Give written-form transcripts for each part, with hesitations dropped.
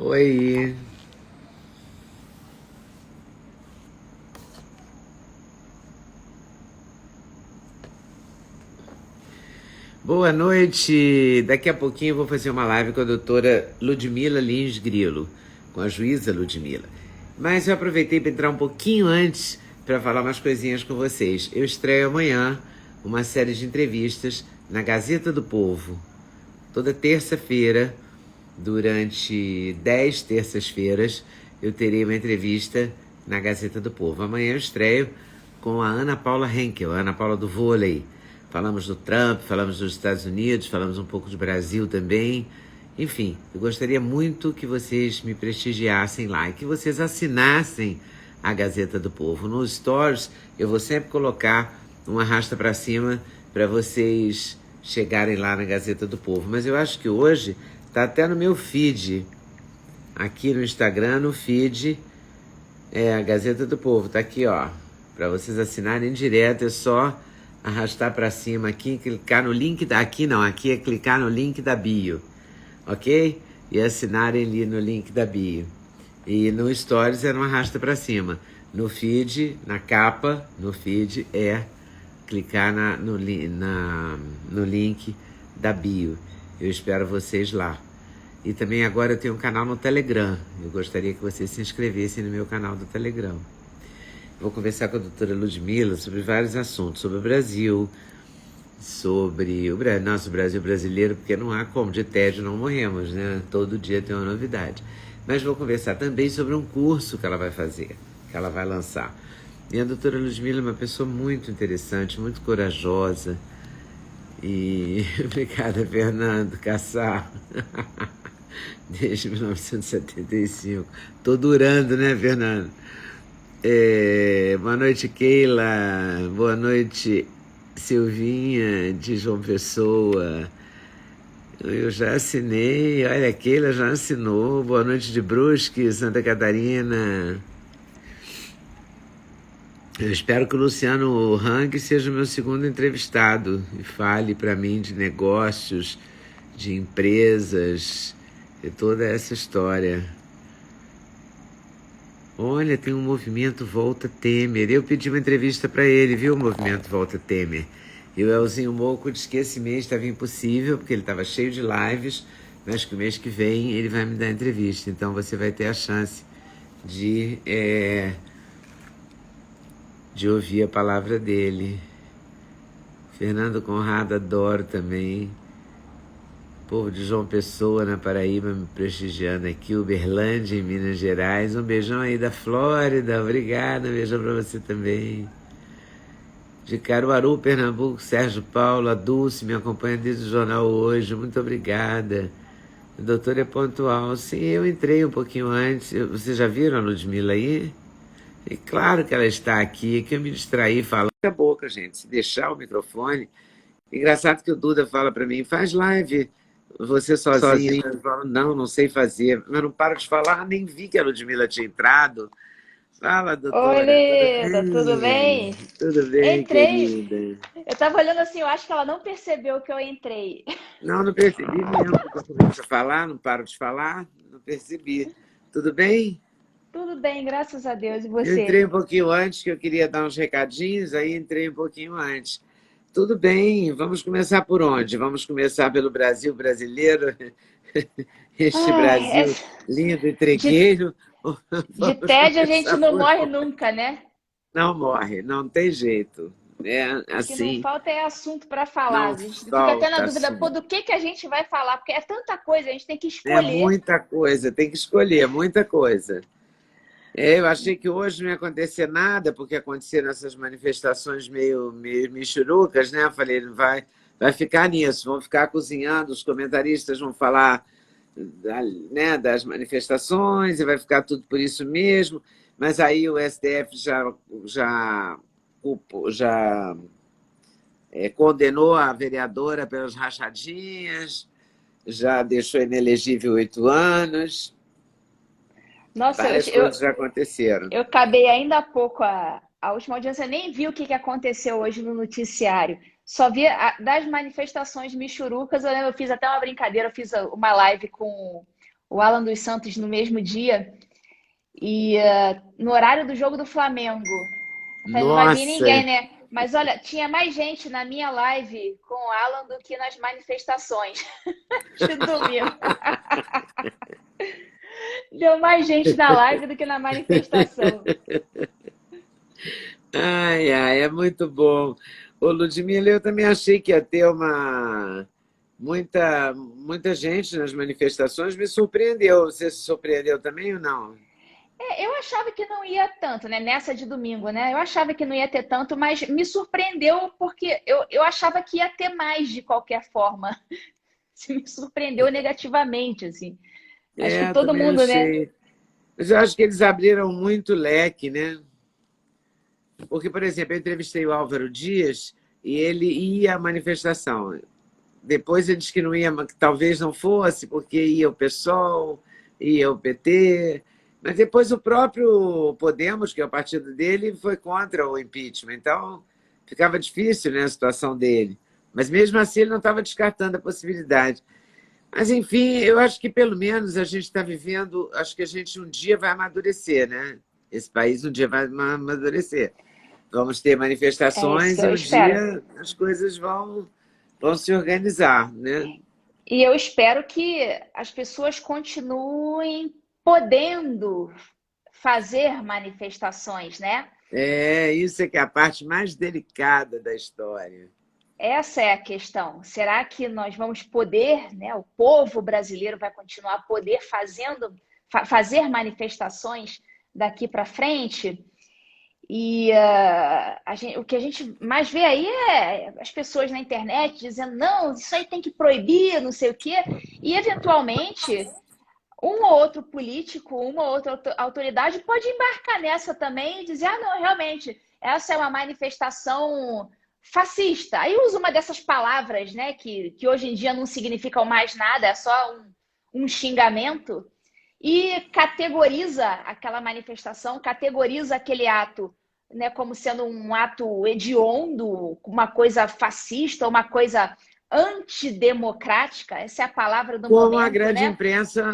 Oi, boa noite. Daqui a pouquinho eu vou fazer uma live com a doutora Ludmila Lins Grilo, com a juíza Ludmila. Mas eu aproveitei para entrar um pouquinho antes para falar umas coisinhas com vocês. Eu estreio amanhã uma série de entrevistas na Gazeta do Povo, toda terça-feira, durante 10 terças-feiras, eu terei uma entrevista na Gazeta do Povo. Amanhã eu estreio com a Ana Paula Henkel, a Ana Paula do vôlei. Falamos do Trump, falamos dos Estados Unidos, falamos um pouco do Brasil também. Enfim, eu gostaria muito que vocês me prestigiassem lá e que vocês assinassem a Gazeta do Povo. Nos stories eu vou sempre colocar um arrasta para cima para vocês chegarem lá na Gazeta do Povo. Mas eu acho que hoje tá até no meu feed, aqui no Instagram, no feed, a Gazeta do Povo, tá aqui, ó, para vocês assinarem direto, é só arrastar para cima aqui, clicar no link aqui é clicar no link da bio, ok? E assinarem ali no link da bio. E no Stories é no arrasta para cima. No feed, na capa, no feed é clicar no link da bio. Eu espero vocês lá. E também agora eu tenho um canal no Telegram. Eu gostaria que vocês se inscrevessem no meu canal do Telegram. Vou conversar com a doutora Ludmila sobre vários assuntos, sobre o Brasil, sobre o nosso Brasil brasileiro, porque não há como, de tédio não morremos, né? Todo dia tem uma novidade. Mas vou conversar também sobre um curso que ela vai fazer, que ela vai lançar. E a doutora Ludmila é uma pessoa muito interessante, muito corajosa. E obrigada, Fernando Cassar. Desde 1975. Tô durando, né, Fernando? Boa noite, Keila. Boa noite, Silvinha, de João Pessoa. Eu já assinei. Olha, a Keila já assinou. Boa noite de Brusque, Santa Catarina. Eu espero que o Luciano Hang seja o meu segundo entrevistado e fale para mim de negócios, de empresas, de toda essa história. Olha, tem um movimento Volta Temer. Eu pedi uma entrevista para ele, viu, o movimento Volta Temer. E o Elzinho Moco disse que esse mês estava impossível, porque ele estava cheio de lives, mas que o mês que vem ele vai me dar entrevista. Então você vai ter a chance de ouvir a palavra dele. Fernando Conrado, adoro também. Povo de João Pessoa, na Paraíba, me prestigiando aqui. Uberlândia, em Minas Gerais. Um beijão aí da Flórida. Obrigada, um beijão pra você também. De Caruaru, Pernambuco, Sérgio Paulo, a Dulce, me acompanha desde o jornal hoje. Muito obrigada. O doutor é pontual. Sim, eu entrei um pouquinho antes. Vocês já viram a Ludmila aí? E claro que ela está aqui, que eu me distraí falando a boca, gente. Se deixar o microfone. Engraçado que o Duda fala para mim, faz live você sozinha. Eu falo, não sei fazer. Mas não paro de falar, nem vi que a Ludmila tinha entrado. Fala, Oi, doutora, tudo Leda, tudo bem? bem? Tudo bem, Entrei. querida? Eu tava olhando assim, eu acho que ela não percebeu que eu entrei. Não percebi mesmo, porque eu começo a falar, não paro de falar, não percebi. Tudo bem? Tudo bem, graças a Deus. E Eu entrei você? um pouquinho antes, que eu queria dar uns recadinhos, aí entrei um pouquinho antes. Tudo bem, vamos começar por onde? Vamos começar pelo Brasil brasileiro, este Ai, Brasil lindo e de, tregueiro, ou de vamos tédio a gente começar não por morre onde? nunca, né? Não morre, não tem jeito. É O que não assim, falta é assunto para falar. não A gente fica até na falta dúvida, pô, assunto. do que a gente vai falar? Porque é tanta coisa, a gente tem que É escolher. muita coisa, tem que escolher, muita coisa. Eu achei que hoje não ia acontecer nada, porque aconteceram essas manifestações meio michurucas, né? Eu falei, vai ficar nisso, vão ficar cozinhando, os comentaristas vão falar né, das manifestações e vai ficar tudo por isso mesmo. Mas aí o STF já, já condenou a vereadora pelas rachadinhas, já deixou inelegível 8 anos, Nossa, várias coisas já aconteceram. eu acabei ainda há pouco a última audiência, nem vi o que aconteceu hoje no noticiário. Só vi das manifestações michurucas. Eu fiz até uma brincadeira, eu fiz uma live com o Alan dos Santos no mesmo dia e no horário do jogo do Flamengo. Eu falei, não vai vir Nossa, ninguém, né? Mas olha, tinha mais gente na minha live com o Alan do que nas manifestações de domingo. Deu mais gente na live do que na manifestação. ai, ai, é muito bom. Ô, Ludmila, eu também achei que ia ter muita gente nas manifestações, me surpreendeu. Você se surpreendeu também ou não? Eu achava que não ia tanto, né? Nessa de domingo, né? Eu achava que não ia ter tanto, mas me surpreendeu porque eu achava que ia ter mais de qualquer forma. Me surpreendeu negativamente, assim. Acho que É, todo também mundo, né? achei. Mas eu acho que eles abriram muito leque, né? Porque, por exemplo, eu entrevistei o Álvaro Dias e ele ia à manifestação. Depois ele disse que não ia, que talvez não fosse, porque ia o PSOL, ia o PT. Mas depois o próprio Podemos, que é o partido dele, foi contra o impeachment. Então ficava difícil, né, a situação dele. Mas mesmo assim ele não estava descartando a possibilidade. Mas, enfim, eu acho que pelo menos a gente está vivendo, acho que a gente um dia vai amadurecer, né? Esse país um dia vai amadurecer. Vamos ter É isso que manifestações e eu um espero. dia as coisas vão se organizar, né? E eu espero que as pessoas continuem podendo fazer manifestações, né? É, isso é que é a parte mais delicada da história. Essa é a questão. Será que nós vamos poder, né? O povo brasileiro vai continuar a poder fazer manifestações daqui para frente? E o que a gente mais vê aí é as pessoas na internet dizendo, não, isso aí tem que proibir, não sei o quê. E, eventualmente, um ou outro político, uma ou outra autoridade pode embarcar nessa também e dizer, ah, não, realmente, essa é uma manifestação fascista. Aí usa uma dessas palavras, né, que hoje em dia não significam mais nada, é só um xingamento, e categoriza aquela manifestação, categoriza aquele ato, né, como sendo um ato hediondo, uma coisa fascista, uma coisa antidemocrática, essa é a palavra do Como a momento, grande né? imprensa,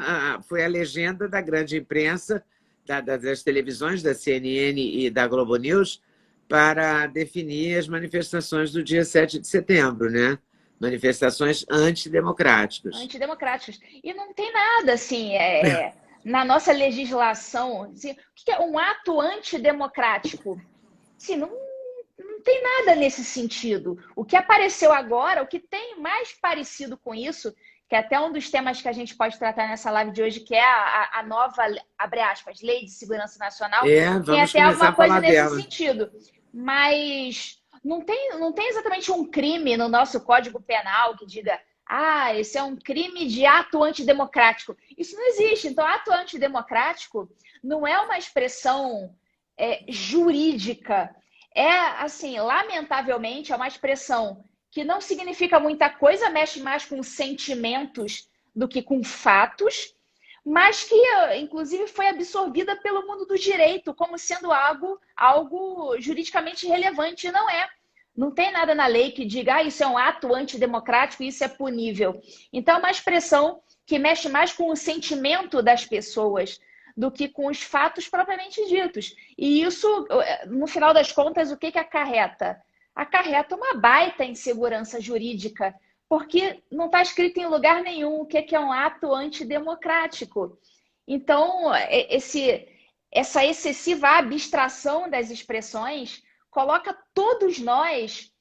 foi a legenda da grande imprensa, das televisões, da CNN e da Globo News, para definir as manifestações do dia 7 de setembro, né? Manifestações antidemocráticas. Antidemocráticos. E não tem nada assim, na nossa legislação, assim, o que é um ato antidemocrático? Assim, não tem nada nesse sentido. O que apareceu agora, o que tem mais parecido com isso, que é até um dos temas que a gente pode tratar nessa live de hoje, que é a nova, abre aspas, Lei de Segurança Nacional, É, tem vamos até começar alguma a coisa falar nesse dela. sentido. Mas não tem exatamente um crime no nosso Código Penal que diga, ah, esse é um crime de ato antidemocrático. Isso não existe. Então, ato antidemocrático não é uma expressão jurídica. É, assim, lamentavelmente, é uma expressão que não significa muita coisa, mexe mais com sentimentos do que com fatos, mas que, inclusive, foi absorvida pelo mundo do direito como sendo algo juridicamente relevante. E não é. Não tem nada na lei que diga, ah, isso é um ato antidemocrático, isso é punível. Então, é uma expressão que mexe mais com o sentimento das pessoas do que com os fatos propriamente ditos. E isso, no final das contas, o que acarreta? Acarreta uma baita insegurança jurídica, porque não está escrito em lugar nenhum o que é um ato antidemocrático. Então, essa excessiva abstração das expressões coloca todos nós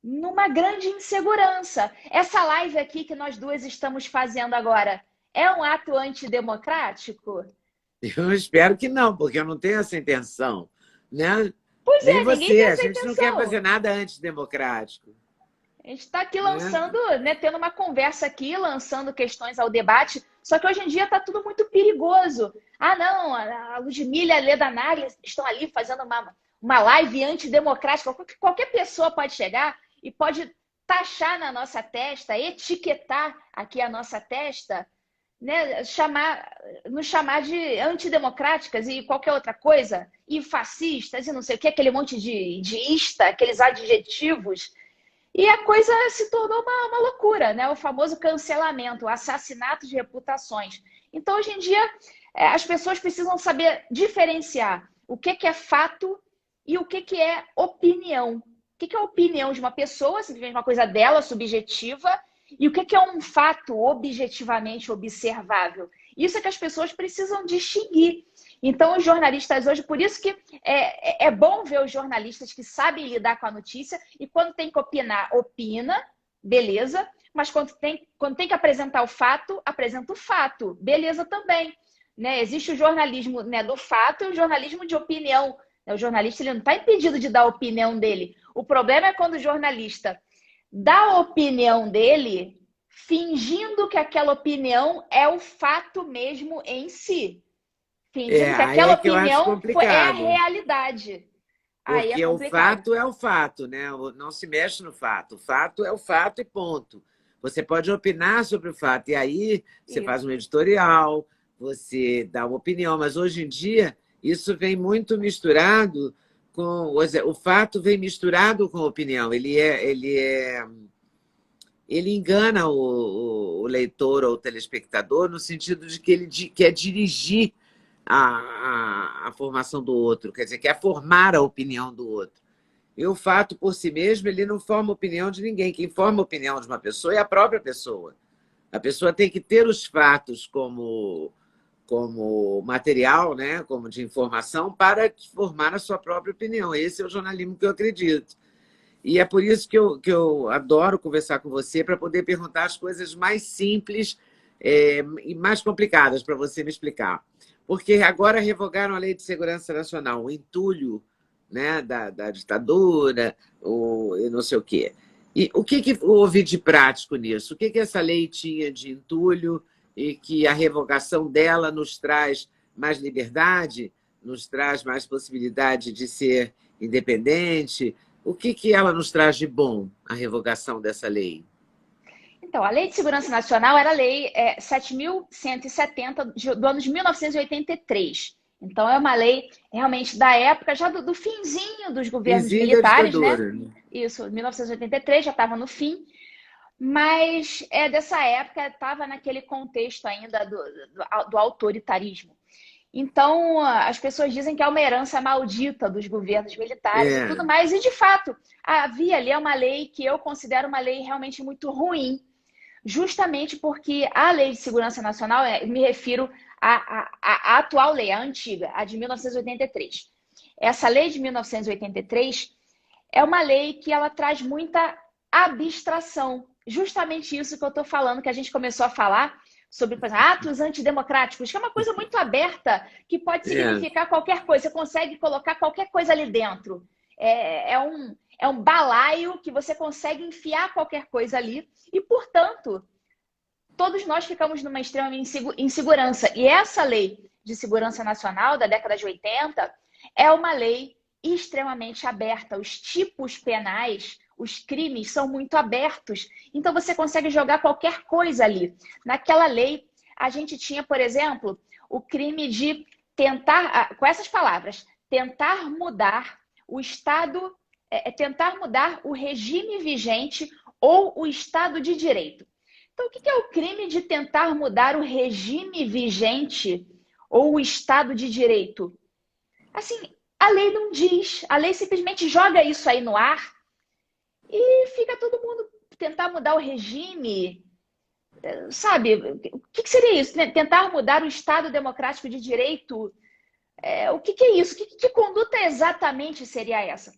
numa grande insegurança. Essa live aqui que nós duas estamos fazendo agora é um ato antidemocrático? Eu espero que não, porque eu não tenho essa intenção, né? Pois Nem é, ninguém você, tem a essa gente não quer intenção. fazer nada antidemocrático, A gente está aqui né? lançando, né, tendo uma conversa aqui, lançando questões ao debate, só que hoje em dia está tudo muito perigoso. Ah, não, a Ludmilla e a Leda Nagli estão ali fazendo uma live antidemocrática. Qualquer pessoa pode chegar e pode taxar na nossa testa, etiquetar aqui a nossa testa, né, nos chamar de antidemocráticas e qualquer outra coisa, e fascistas e não sei o que, aquele monte de ista, aqueles adjetivos. E a coisa se tornou uma loucura, né? O famoso cancelamento, o assassinato de reputações. Então, hoje em dia, as pessoas precisam saber diferenciar o que é fato e o que é opinião. O que é a opinião de uma pessoa, simplesmente uma coisa dela, subjetiva, e o que é um fato objetivamente observável. Isso é que as pessoas precisam distinguir. Então, os jornalistas hoje, por isso que é bom ver os jornalistas que sabem lidar com a notícia e quando tem que opinar, opina, beleza, mas quando tem que apresentar o fato, apresenta o fato, beleza também. Né? Existe o jornalismo, né, do fato e o jornalismo de opinião. O jornalista ele não está impedido de dar a opinião dele. O problema é quando o jornalista dá a opinião dele fingindo que aquela opinião é o fato mesmo em si. Fingindo que Aí aquela é que eu acho opinião é a complicado. realidade. Aí é Porque complicado. é o fato, né? Não se mexe no fato. O fato é o fato e ponto. Você pode opinar sobre o fato, e aí você faz Isso. um editorial, você dá uma opinião, mas hoje em dia isso vem muito misturado com. O fato vem misturado com a opinião. Ele engana o leitor ou o telespectador no sentido de que ele quer dirigir a formação do outro, quer dizer, quer formar a opinião do outro. E o fato por si mesmo, ele não forma a opinião de ninguém. Quem forma a opinião de uma pessoa é a própria pessoa. A pessoa tem que ter os fatos como material, né? Como de informação, para formar a sua própria opinião. Esse é o jornalismo que eu acredito. E é por isso que eu adoro conversar com você, para poder perguntar as coisas mais simples e mais complicadas para você me explicar. Porque agora revogaram a Lei de Segurança Nacional, o entulho, né, da ditadura, e não sei o quê. E o que houve de prático nisso? O que essa lei tinha de entulho e que a revogação dela nos traz mais liberdade, nos traz mais possibilidade de ser independente? O que ela nos traz de bom, a revogação dessa lei? Então, a Lei de Segurança Nacional era a Lei 7.170 do ano de 1983. Então, é uma lei realmente da época, já do finzinho dos governos Vizinho da militares, né? ditadura, né? Isso, 1983 já estava no fim, mas dessa época estava naquele contexto ainda do autoritarismo. Então, as pessoas dizem que é uma herança maldita dos governos militares e tudo É, mais, e de fato, havia ali uma lei que eu considero uma lei realmente muito ruim, justamente porque a Lei de Segurança Nacional, me refiro à atual lei, a antiga, a de 1983. Essa lei de 1983 é uma lei que ela traz muita abstração. Justamente isso que eu estou falando, que a gente começou a falar sobre por exemplo, atos antidemocráticos, que é uma coisa muito aberta, que pode é. significar qualquer coisa. Você consegue colocar qualquer coisa ali dentro. É um balaio que você consegue enfiar qualquer coisa ali e, portanto, todos nós ficamos numa extrema insegurança. E essa lei de segurança nacional da década de 80 é uma lei extremamente aberta. Os tipos penais, os crimes são muito abertos. Então você consegue jogar qualquer coisa ali. Naquela lei, a gente tinha, por exemplo, o crime de tentar, com essas palavras, tentar mudar o Estado, tentar mudar o regime vigente ou o Estado de Direito. Então, o que é o crime de tentar mudar o regime vigente ou o Estado de Direito? Assim, a lei não diz, a lei simplesmente joga isso aí no ar e fica todo mundo tentar mudar o regime, sabe? O que seria isso? Tentar mudar o Estado democrático de direito? O que é isso? Que conduta exatamente seria essa?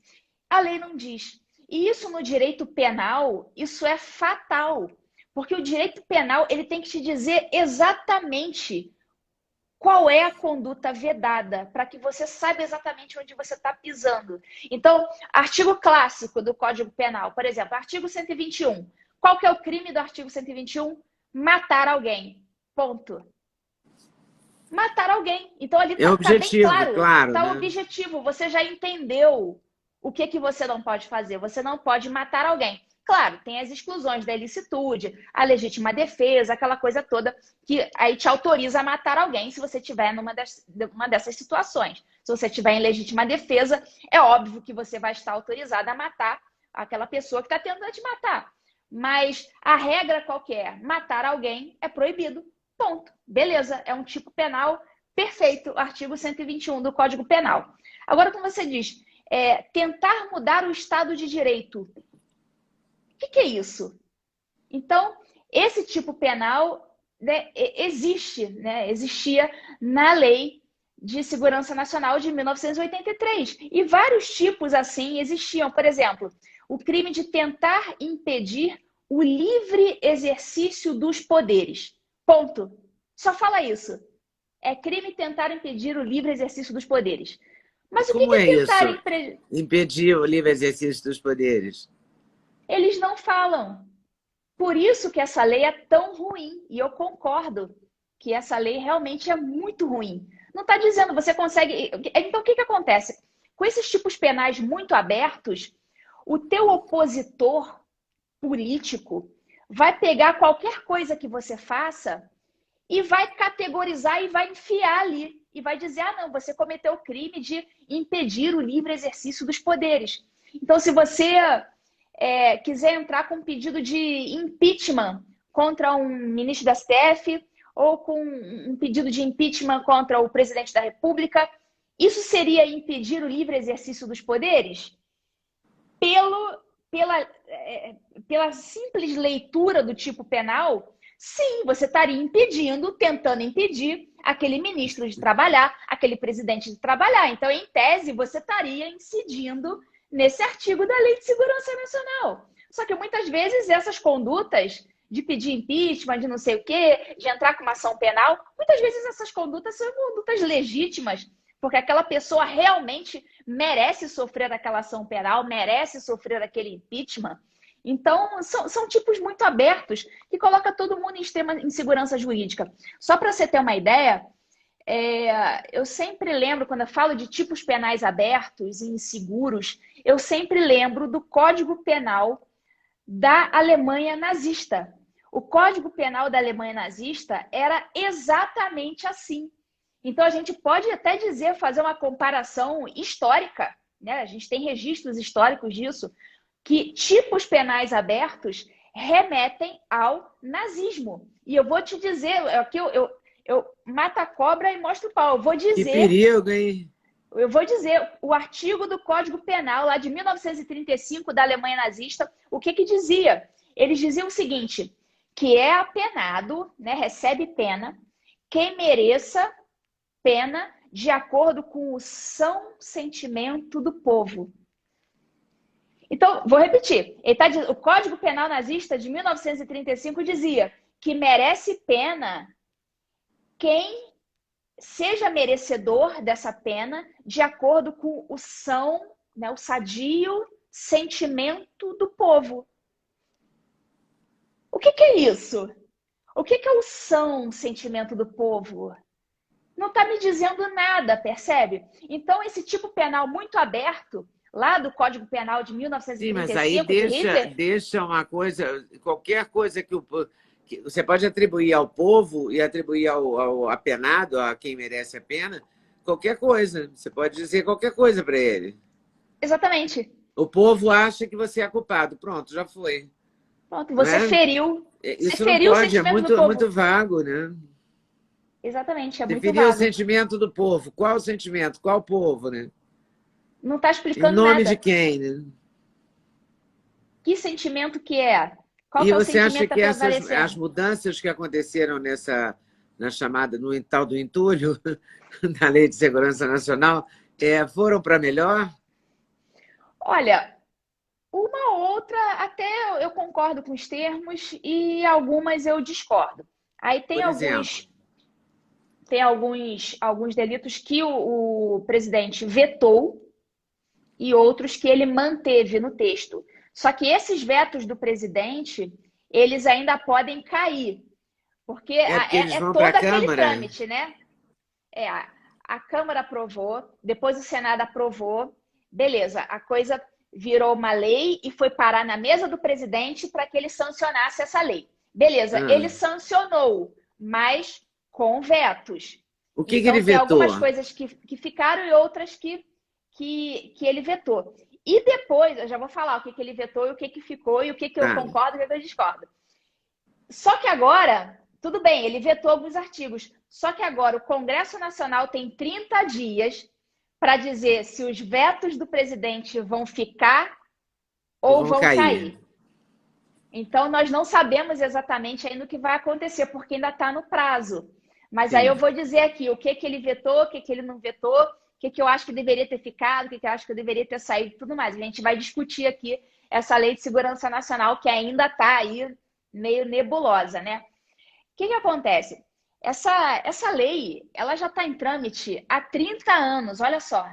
A lei não diz. E isso no direito penal, isso é fatal. Porque o direito penal ele tem que te dizer exatamente qual é a conduta vedada, para que você saiba exatamente onde você está pisando. Então, artigo clássico do Código Penal, por exemplo, artigo 121. Qual que é o crime do artigo 121? Matar alguém. Ponto. Matar alguém. Então, ali É tá bem objetivo, claro. claro, Tá né? objetivo. Você já entendeu o que você não pode fazer. Você não pode matar alguém. Claro, tem as exclusões da ilicitude, a legítima defesa, aquela coisa toda que aí te autoriza a matar alguém se você estiver numa dessas situações. Se você estiver em legítima defesa, é óbvio que você vai estar autorizado a matar aquela pessoa que está tentando te matar. Mas a regra qualquer, matar alguém é proibido. Ponto. Beleza, é um tipo penal perfeito, artigo 121 do Código Penal. Agora, como você diz, tentar mudar o Estado de Direito. O que é isso? Então, esse tipo penal, né, existe, né, existia na Lei de Segurança Nacional de 1983. E vários tipos assim existiam. Por exemplo, o crime de tentar impedir o livre exercício dos poderes. Ponto. Só fala isso. É crime tentar impedir o livre exercício dos poderes. Mas o Como que é é tentar isso? Impedir o livre exercício dos poderes? Eles não falam. Por isso que essa lei é tão ruim. E eu concordo que essa lei realmente é muito ruim. Não está dizendo, você consegue... Então, o que acontece? Com esses tipos penais muito abertos, o teu opositor político vai pegar qualquer coisa que você faça e vai categorizar e vai enfiar ali. E vai dizer, não, você cometeu o crime de impedir o livre exercício dos poderes. Então, se você quiser entrar com um pedido de impeachment contra um ministro da STF ou com um pedido de impeachment contra o presidente da República, isso seria impedir o livre exercício dos poderes? Pela simples leitura do tipo penal, sim, você estaria impedindo, tentando impedir aquele ministro de trabalhar, aquele presidente de trabalhar. Então, em tese, você estaria incidindo nesse artigo da Lei de Segurança Nacional. Só que muitas vezes essas condutas de pedir impeachment, de não sei o quê, de entrar com uma ação penal, muitas vezes essas condutas são condutas legítimas, porque aquela pessoa realmente merece sofrer aquela ação penal, merece sofrer aquele impeachment. Então, são tipos muito abertos que colocam todo mundo em extrema insegurança jurídica. Só para você ter uma ideia, eu sempre lembro, quando eu falo de tipos penais abertos e inseguros, eu sempre lembro do Código Penal da Alemanha nazista. O Código Penal da Alemanha nazista era exatamente assim. Então, a gente pode até dizer, fazer uma comparação histórica, né? A gente tem registros históricos disso, que tipos penais abertos remetem ao nazismo. E eu vou te dizer, aqui eu mato a cobra e mostro o pau. Que perigo, hein? Eu vou dizer, o artigo do Código Penal, lá de 1935, da Alemanha nazista, o que dizia? Eles diziam o seguinte, que é apenado, né, recebe pena, quem mereça pena de acordo com o são sentimento do povo. Então, vou repetir. O Código Penal nazista de 1935 dizia que merece pena quem seja merecedor dessa pena de acordo com o são, né, o sadio sentimento do povo. O que é isso? O que é o são sentimento do povo? Não está me dizendo nada, percebe? Então, esse tipo penal muito aberto, lá do Código Penal de 1935, sim, mas aí de Hitler, deixa uma coisa, qualquer coisa que você pode atribuir ao povo e atribuir ao apenado, a quem merece a pena, qualquer coisa. Você pode dizer qualquer coisa para ele. Exatamente. O povo acha que você é culpado. Pronto, já foi. Pronto, você feriu. Isso Você não feriu o pode, é sentimento do povo. muito vago, né? Exatamente, é Você muito feriu o vago. sentimento do povo. Qual o sentimento? Qual povo, né? Não está Em explicando nome nada. de quem, né? Que sentimento que é? Qual E que é o você acha sentimento que que está as prevalecendo? mudanças que aconteceram na chamada, no tal do entulho da Lei de Segurança Nacional, foram para melhor? Olha, uma ou outra até eu concordo com os termos e algumas eu discordo. Aí Por exemplo, tem alguns delitos que o presidente vetou e outros que ele manteve no texto. Só que esses vetos do presidente, eles ainda podem cair, porque porque eles é vão para a todo aquele Câmara? trâmite, né? A Câmara aprovou, depois o Senado aprovou, beleza, a coisa virou uma lei e foi parar na mesa do presidente para que ele sancionasse essa lei. Beleza, ele sancionou, mas com vetos. O que ele Então, tem vetou? algumas coisas que ficaram e outras que ele vetou. E depois, eu já vou falar o que ele vetou e o que ficou, e o que eu Tá. concordo e o que eu discordo. Só que agora, tudo bem, ele vetou alguns artigos. Só que agora o Congresso Nacional tem 30 dias para dizer se os vetos do presidente vão ficar Ou ou vão vão cair. cair. Então, nós não sabemos exatamente ainda o que vai acontecer, porque ainda está no prazo. Mas aí eu Sim. vou dizer aqui o que ele vetou, o que ele não vetou, o que eu acho que deveria ter ficado, o que eu acho que deveria ter saído e tudo mais. A gente vai discutir aqui essa Lei de Segurança Nacional, que ainda está aí meio nebulosa, né? O que acontece? Essa lei, ela já está em trâmite há 30 anos, olha só.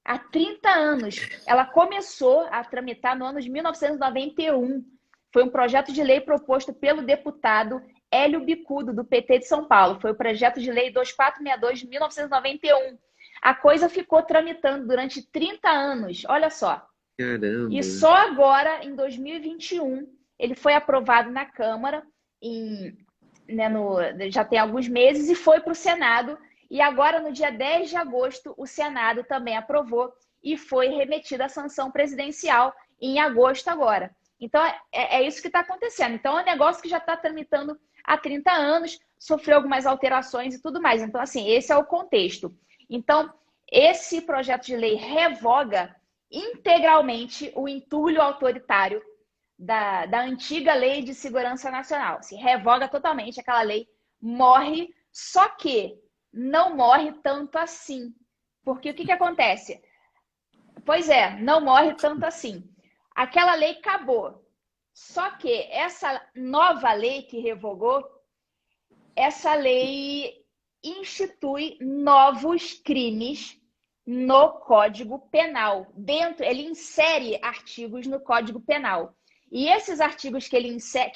Há 30 anos. Ela começou a tramitar no ano de 1991. Foi um projeto de lei proposto pelo deputado Hélio Bicudo, do PT de São Paulo. Foi o projeto de lei 2462 de 1991. A coisa ficou tramitando durante 30 anos, olha só. E Caramba. só agora, em 2021, ele foi aprovado na Câmara, já tem alguns meses, e foi para o Senado. E agora, no dia 10 de agosto, o Senado também aprovou e foi remetida à sanção presidencial em agosto agora. Então, é isso que está acontecendo. Então, é um negócio que já está tramitando há 30 anos, sofreu algumas alterações e tudo mais. Então, assim, esse é o contexto. Então, esse projeto de lei revoga integralmente o entulho autoritário da antiga Lei de Segurança Nacional. Se revoga totalmente, aquela lei morre, só que não morre tanto assim. Porque o que acontece? Pois é, não morre tanto assim. Aquela lei acabou. Só que essa nova lei que revogou, essa lei institui novos crimes no Código Penal. Ele insere artigos no Código Penal. E esses artigos que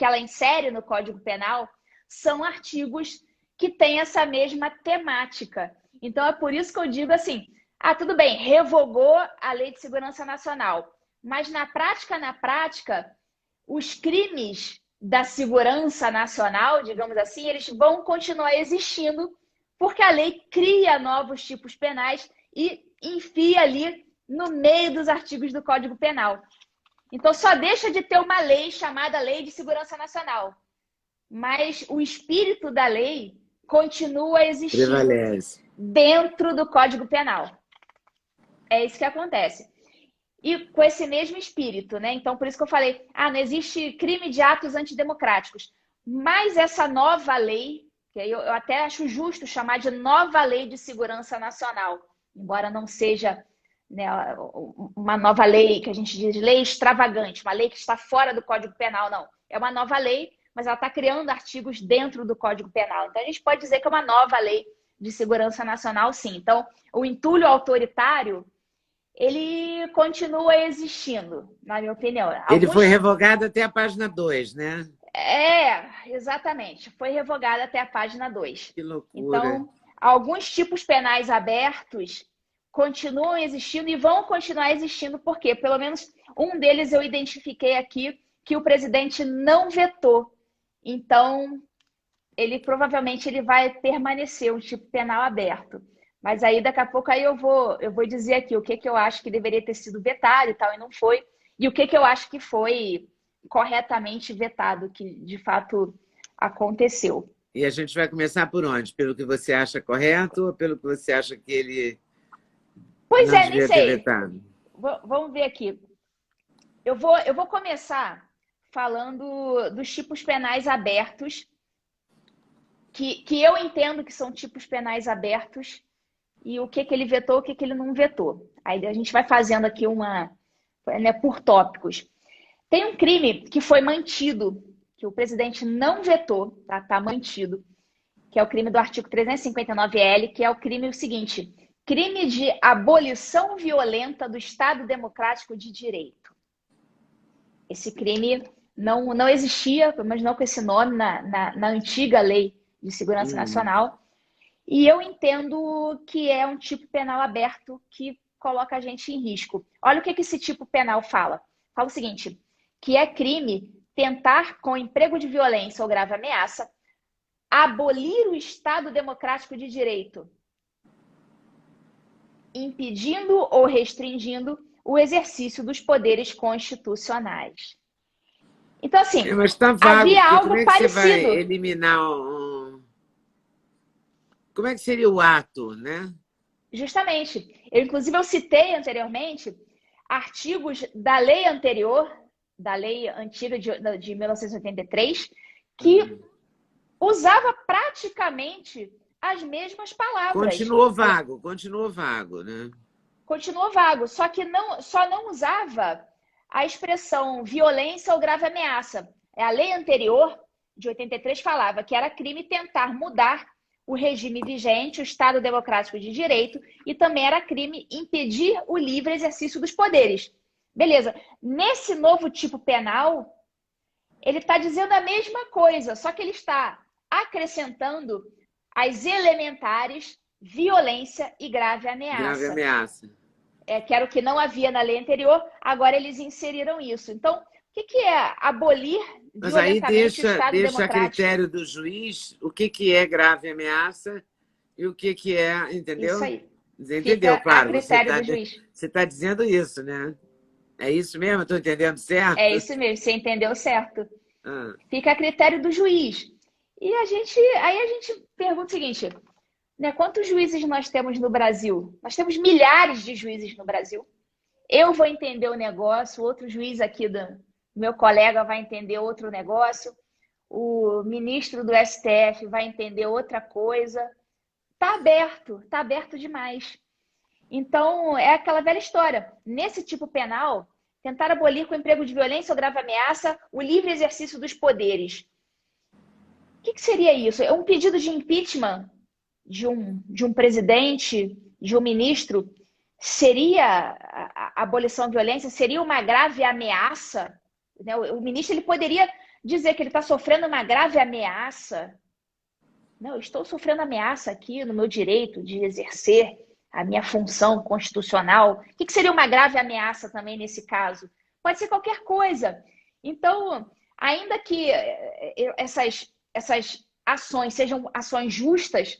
ela insere no Código Penal são artigos que têm essa mesma temática. Então, é por isso que eu digo assim, tudo bem, revogou a Lei de Segurança Nacional, mas na prática, os crimes da segurança nacional, digamos assim, eles vão continuar existindo, porque a lei cria novos tipos penais e enfia ali no meio dos artigos do Código Penal. Então, só deixa de ter uma lei chamada Lei de Segurança Nacional. Mas o espírito da lei continua existindo Prevalece. dentro do Código Penal. É isso que acontece. E com esse mesmo espírito, né? Então, por isso que eu falei, não existe crime de atos antidemocráticos. Mas essa nova lei, que eu até acho justo chamar de nova Lei de Segurança Nacional, embora não seja, né, uma nova lei que a gente diz lei extravagante, uma lei que está fora do Código Penal, não. É uma nova lei, mas ela está criando artigos dentro do Código Penal. Então, a gente pode dizer que é uma nova lei de segurança nacional, sim. Então, o entulho autoritário, ele continua existindo, na minha opinião. Ele foi revogado até a página 2, né? Exatamente. Foi revogado até a página 2. Que loucura. Então, alguns tipos penais abertos continuam existindo e vão continuar existindo, porque pelo menos um deles eu identifiquei aqui que o presidente não vetou. Então, provavelmente ele vai permanecer um tipo penal aberto. Mas aí daqui a pouco eu vou dizer aqui o que eu acho que deveria ter sido vetado e tal, e não foi, e o que eu acho que foi corretamente vetado, que de fato aconteceu. E a gente vai começar por onde? Pelo que você acha correto ou pelo que você acha que ele Pois não nem devia sei. ter vetado? Vamos ver aqui. Eu vou começar falando dos tipos penais abertos, que eu entendo que são tipos penais abertos, e o que ele vetou, o que ele não vetou. Aí a gente vai fazendo aqui por tópicos. Tem um crime que foi mantido, que o presidente não vetou, tá mantido, que é o crime do artigo 359-L, que é o crime seguinte: crime de abolição violenta do Estado Democrático de Direito. Esse crime não existia, pelo menos não com esse nome, na antiga Lei de Segurança Nacional. E eu entendo que é um tipo penal aberto que coloca a gente em risco. Olha o que esse tipo penal fala. Fala o seguinte, que é crime tentar, com emprego de violência ou grave ameaça, abolir o Estado Democrático de Direito, impedindo ou restringindo o exercício dos poderes constitucionais. Então, assim, Mas está vago, havia porque como algo é que você vai parecido. eliminar um... Como é que seria o ato, né? Justamente. Inclusive, eu citei anteriormente artigos da lei anterior, da lei antiga de 1983, que usava praticamente as mesmas palavras. Continuou vago, né? Continuou vago, só que só não usava a expressão violência ou grave ameaça. A lei anterior, de 83, falava que era crime tentar mudar o regime vigente, o Estado Democrático de Direito, e também era crime impedir o livre exercício dos poderes. Beleza. Nesse novo tipo penal, ele está dizendo a mesma coisa, só que ele está acrescentando as elementares violência e grave Grave ameaça. ameaça. Que era o que não havia na lei anterior, agora eles inseriram isso. Então, o que é abolir Mas aí violentamente o Estado deixa a Democrático? critério do juiz o que é grave ameaça e o que é, Isso entendeu? aí. Você entendeu? Fica a Claro, critério do juiz. você tá dizendo isso, né? É isso mesmo? Estou entendendo É certo? isso mesmo, você entendeu certo. Ah. Fica a critério do juiz. E aí a gente pergunta o seguinte, né, quantos juízes nós temos no Brasil? Nós temos milhares de juízes no Brasil. Eu vou entender o negócio, outro juiz aqui do meu colega vai entender outro negócio, o ministro do STF vai entender outra coisa. Tá aberto demais. Então, é aquela velha história. Nesse tipo penal, tentar abolir com emprego de violência ou grave ameaça o livre exercício dos poderes. O que seria isso? É um pedido de impeachment de um presidente, de um ministro? Seria a abolição da violência? Seria uma grave ameaça? Né? O ministro ele poderia dizer que ele está sofrendo uma grave ameaça. Não, eu estou sofrendo ameaça aqui no meu direito de exercer a minha função constitucional. O que seria uma grave ameaça também nesse caso? Pode ser qualquer coisa. Então, ainda que essas ações sejam ações justas,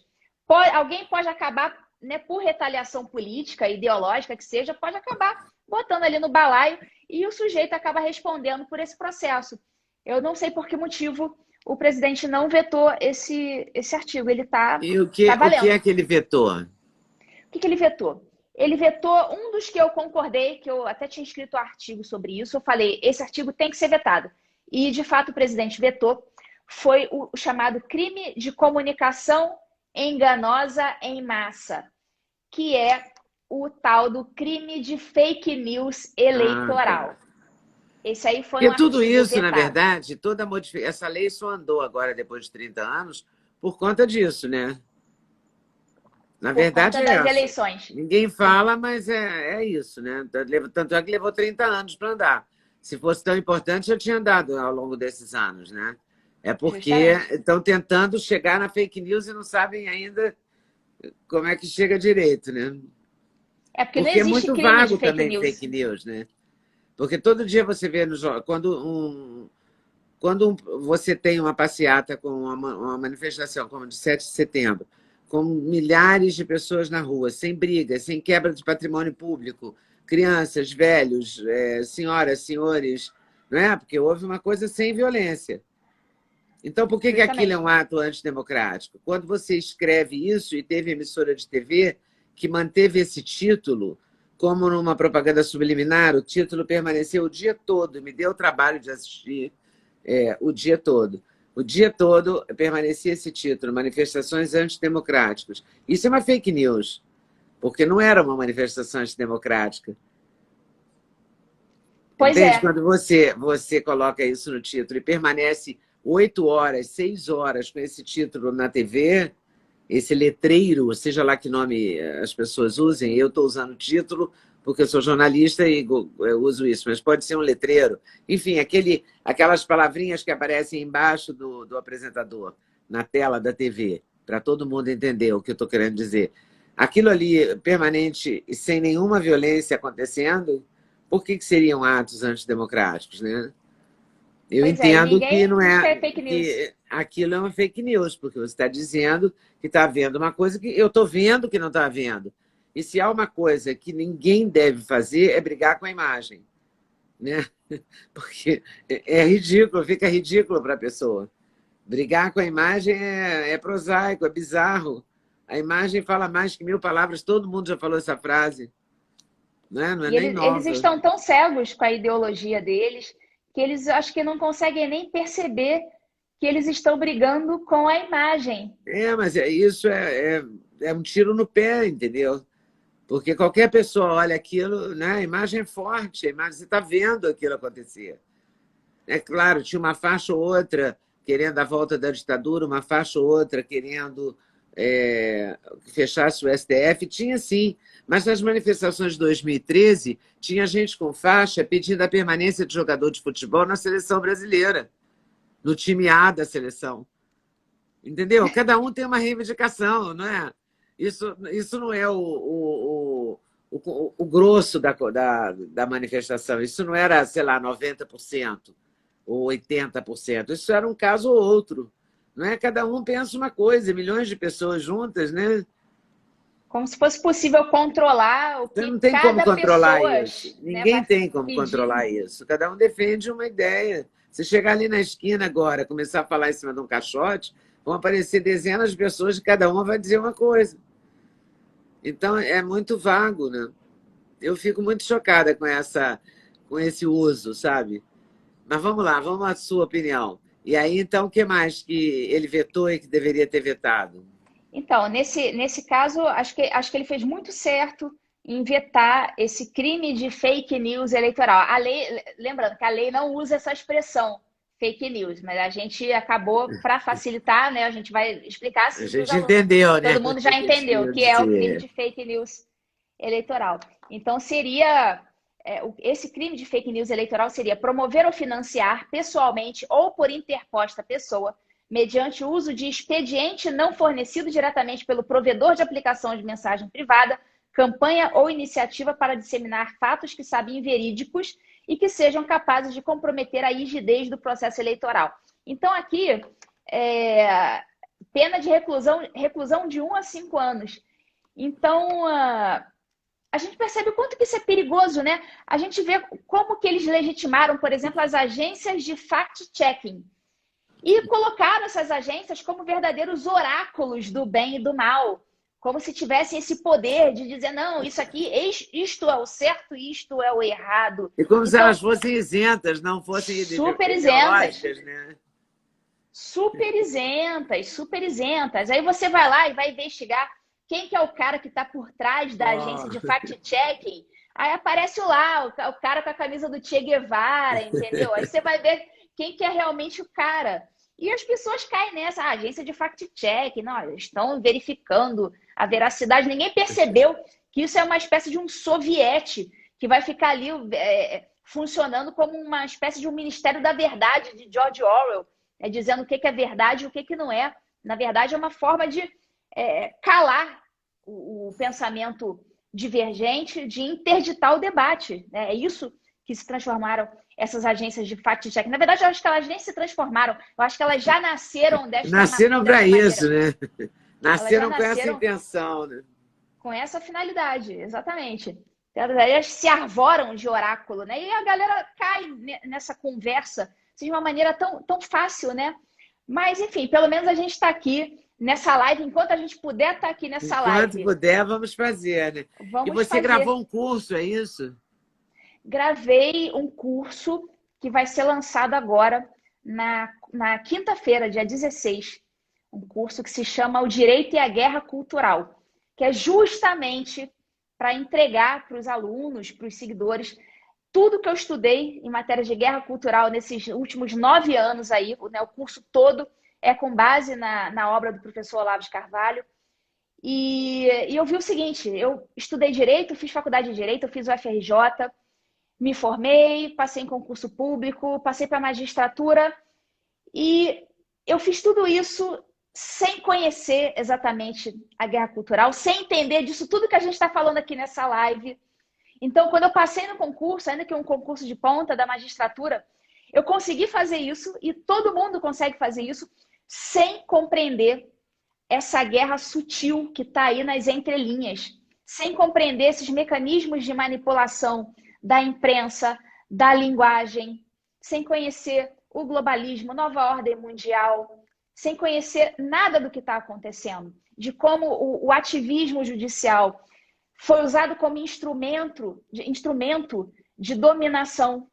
alguém pode acabar, né, por retaliação política, ideológica que seja, pode acabar botando ali no balaio e o sujeito acaba respondendo por esse processo. Eu não sei por que motivo o presidente não vetou esse artigo. Ele está E o que é valendo. que ele vetou? O que ele vetou? Ele vetou um dos que eu concordei, que eu até tinha escrito artigo sobre isso. Eu falei, esse artigo tem que ser vetado. E, de fato, o presidente vetou. Foi o chamado crime de comunicação enganosa em massa, que é o tal do crime de fake news eleitoral. Tá. Esse aí foi um Porque tudo artigo isso, na vetado. verdade, essa lei só andou agora, depois de 30 anos, por conta disso, né? Na Por verdade conta é das essa. eleições. Ninguém fala, mas é isso, né? Tanto é que levou 30 anos para andar. Se fosse tão importante, já tinha andado ao longo desses anos, né? É porque Justamente. estão tentando chegar na fake news e não sabem ainda como é que chega direito, né? É porque não Porque é existe muito crime de vago fake também news. fake news, né? Porque todo dia você vê no jornal, quando você tem uma passeata com uma manifestação como de 7 de setembro, com milhares de pessoas na rua, sem briga, sem quebra de patrimônio público, crianças, velhos, senhoras, senhores, não é? Porque houve uma coisa sem violência. Então, por que aquilo é Justamente. um ato antidemocrático? Quando você escreve isso, e teve emissora de TV que manteve esse título, como numa propaganda subliminar, o título permaneceu o dia todo, me deu o trabalho de assistir o dia todo. O dia todo permanecia esse título, Manifestações Antidemocráticas. Isso é uma fake news, porque não era uma manifestação antidemocrática. Pois Entende? é. Quando você coloca isso no título e permanece 8 horas, 6 horas com esse título na TV, esse letreiro, seja lá que nome as pessoas usem, eu estou usando o título porque eu sou jornalista e eu uso isso, mas pode ser um letreiro. Enfim, aquelas palavrinhas que aparecem embaixo do apresentador, na tela da TV, para todo mundo entender o que eu estou querendo dizer. Aquilo ali, permanente e sem nenhuma violência acontecendo, por que seriam atos antidemocráticos, né? Eu Pois é. E entendo que ninguém não diz que é é fake news. que aquilo é uma fake news, porque você está dizendo que está vendo uma coisa que eu estou vendo que não está vendo. E se há uma coisa que ninguém deve fazer é brigar com a imagem, né? Porque é ridículo, fica ridículo para a pessoa. Brigar com a imagem é prosaico, é bizarro. A imagem fala mais que 1000 palavras, todo mundo já falou essa frase, né? Não é E nem eles nova. estão tão cegos com a ideologia deles que eles acho que não conseguem nem perceber que eles estão brigando com a imagem. Mas isso é um tiro no pé, entendeu? Porque qualquer pessoa olha aquilo, né? A imagem é forte, a imagem, você está vendo aquilo acontecer. É claro, tinha uma faixa ou outra querendo a volta da ditadura, uma faixa ou outra querendo que fechasse o STF, tinha sim. Mas nas manifestações de 2013, tinha gente com faixa pedindo a permanência de jogador de futebol na seleção brasileira, no time A da seleção. Entendeu? Cada um tem uma reivindicação, não é? Isso não é o grosso da manifestação. Isso não era, sei lá, 90% ou 80%. Isso era um caso ou outro. Não é? Cada um pensa uma coisa, milhões de pessoas juntas, né? Como se fosse possível controlar o Você não que tem como cada controlar pessoa, isso. né, Ninguém vai tem como pedir. controlar isso. Cada um defende uma ideia. Se chegar ali na esquina agora, começar a falar em cima de um caixote, vão aparecer dezenas de pessoas e cada uma vai dizer uma coisa. Então, é muito vago, né? Eu fico muito chocada com esse uso, sabe? Mas vamos lá, vamos à sua opinião. E aí, então, o que mais que ele vetou e que deveria ter vetado? Então, nesse caso, acho que ele fez muito certo em vetar esse crime de fake news eleitoral. A lei, lembrando que a lei não usa essa expressão fake news, mas a gente acabou, para facilitar, né? A gente vai explicar A para os gente alunos. entendeu, né? Todo O mundo já que eles entendeu o queriam que é o crime dizer. de fake news eleitoral. Então, seria esse crime de fake news eleitoral seria promover ou financiar pessoalmente ou por interposta pessoa, mediante o uso de expediente não fornecido diretamente pelo provedor de aplicação de mensagem privada, campanha ou iniciativa para disseminar fatos que sabem verídicos e que sejam capazes de comprometer a rigidez do processo eleitoral. Então, aqui, pena de reclusão de 1 a 5 anos. Então, a gente percebe o quanto que isso é perigoso, né? A gente vê como que eles legitimaram, por exemplo, as agências de fact-checking e colocaram essas agências como verdadeiros oráculos do bem e do mal, como se tivessem esse poder de dizer, não, isso aqui, isto é o certo, isto é o errado. E como se Então, elas fossem isentas, não fossem super isentas. ideológicas, né? Super isentas, super isentas. Aí você vai lá e vai investigar quem que é o cara que está por trás da agência de Oh. fact-checking. Aí aparece lá o cara com a camisa do Che Guevara, entendeu? Aí você vai ver quem que é realmente o cara. E as pessoas caem nessa agência de fact-check. Não, eles estão verificando a veracidade. Ninguém percebeu que isso é uma espécie de um soviete que vai ficar ali funcionando como uma espécie de um Ministério da Verdade de George Orwell, dizendo o que é verdade e o que não é. Na verdade, é uma forma de calar o pensamento divergente, de interditar o debate. É isso que se transformaram essas agências de fact-check. Na verdade, eu acho que elas nem se transformaram. Eu acho que elas já nasceram Nasceram para dessa isso, maneira. né? Elas já Nasceram com essa nasceram intenção, né? com essa finalidade, exatamente. Elas se arvoram de oráculo, né? E a galera cai nessa conversa de uma maneira tão fácil, né? Mas, enfim, pelo menos a gente está aqui nessa live. Enquanto a gente puder estar aqui nessa Enquanto live, puder, vamos fazer, né? E vamos você fazer. gravou um curso, é isso? Gravei um curso que vai ser lançado agora na quinta-feira, dia 16. Um curso que se chama O Direito e a Guerra Cultural, que é justamente para entregar para os alunos, para os seguidores, tudo que eu estudei em matéria de guerra cultural nesses últimos 9 anos aí, né, o curso todo é com base na obra do professor Olavo de Carvalho. E eu vi o seguinte, eu estudei Direito, fiz faculdade de Direito, eu fiz o FRJ, me formei, passei em concurso público, passei para a magistratura e eu fiz tudo isso sem conhecer exatamente a guerra cultural, sem entender disso tudo que a gente está falando aqui nessa live. Então, quando eu passei no concurso, ainda que um concurso de ponta da magistratura, eu consegui fazer isso e todo mundo consegue fazer isso sem compreender essa guerra sutil que está aí nas entrelinhas sem compreender esses mecanismos de manipulação da imprensa, da linguagem, sem conhecer o globalismo, nova ordem mundial, sem conhecer nada do que está acontecendo, de como o ativismo judicial foi usado como instrumento de dominação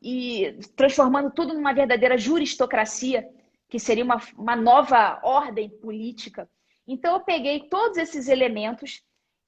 e transformando tudo numa verdadeira juristocracia, que seria uma nova ordem política. Então, eu peguei todos esses elementos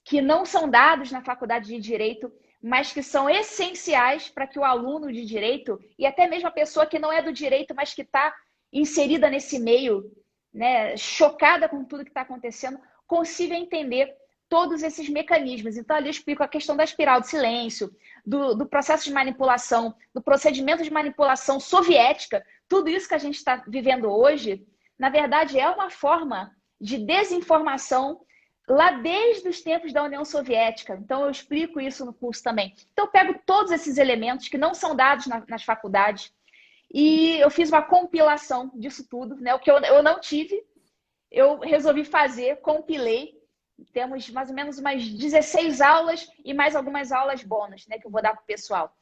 que não são dados na faculdade de Direito, mas que são essenciais para que o aluno de Direito, e até mesmo a pessoa que não é do Direito, mas que está inserida nesse meio, né, chocada com tudo que está acontecendo, consiga entender todos esses mecanismos. Então, ali eu explico a questão da espiral de silêncio, do processo de manipulação, do procedimento de manipulação soviética. Tudo isso que a gente está vivendo hoje, na verdade, é uma forma de desinformação lá desde os tempos da União Soviética. Então, eu explico isso no curso também. Então, eu pego todos esses elementos que não são dados nas faculdades e eu fiz uma compilação disso tudo, né? O que eu não tive, eu resolvi fazer, compilei. Temos mais ou menos umas 16 aulas e mais algumas aulas bônus, né, que eu vou dar para o pessoal.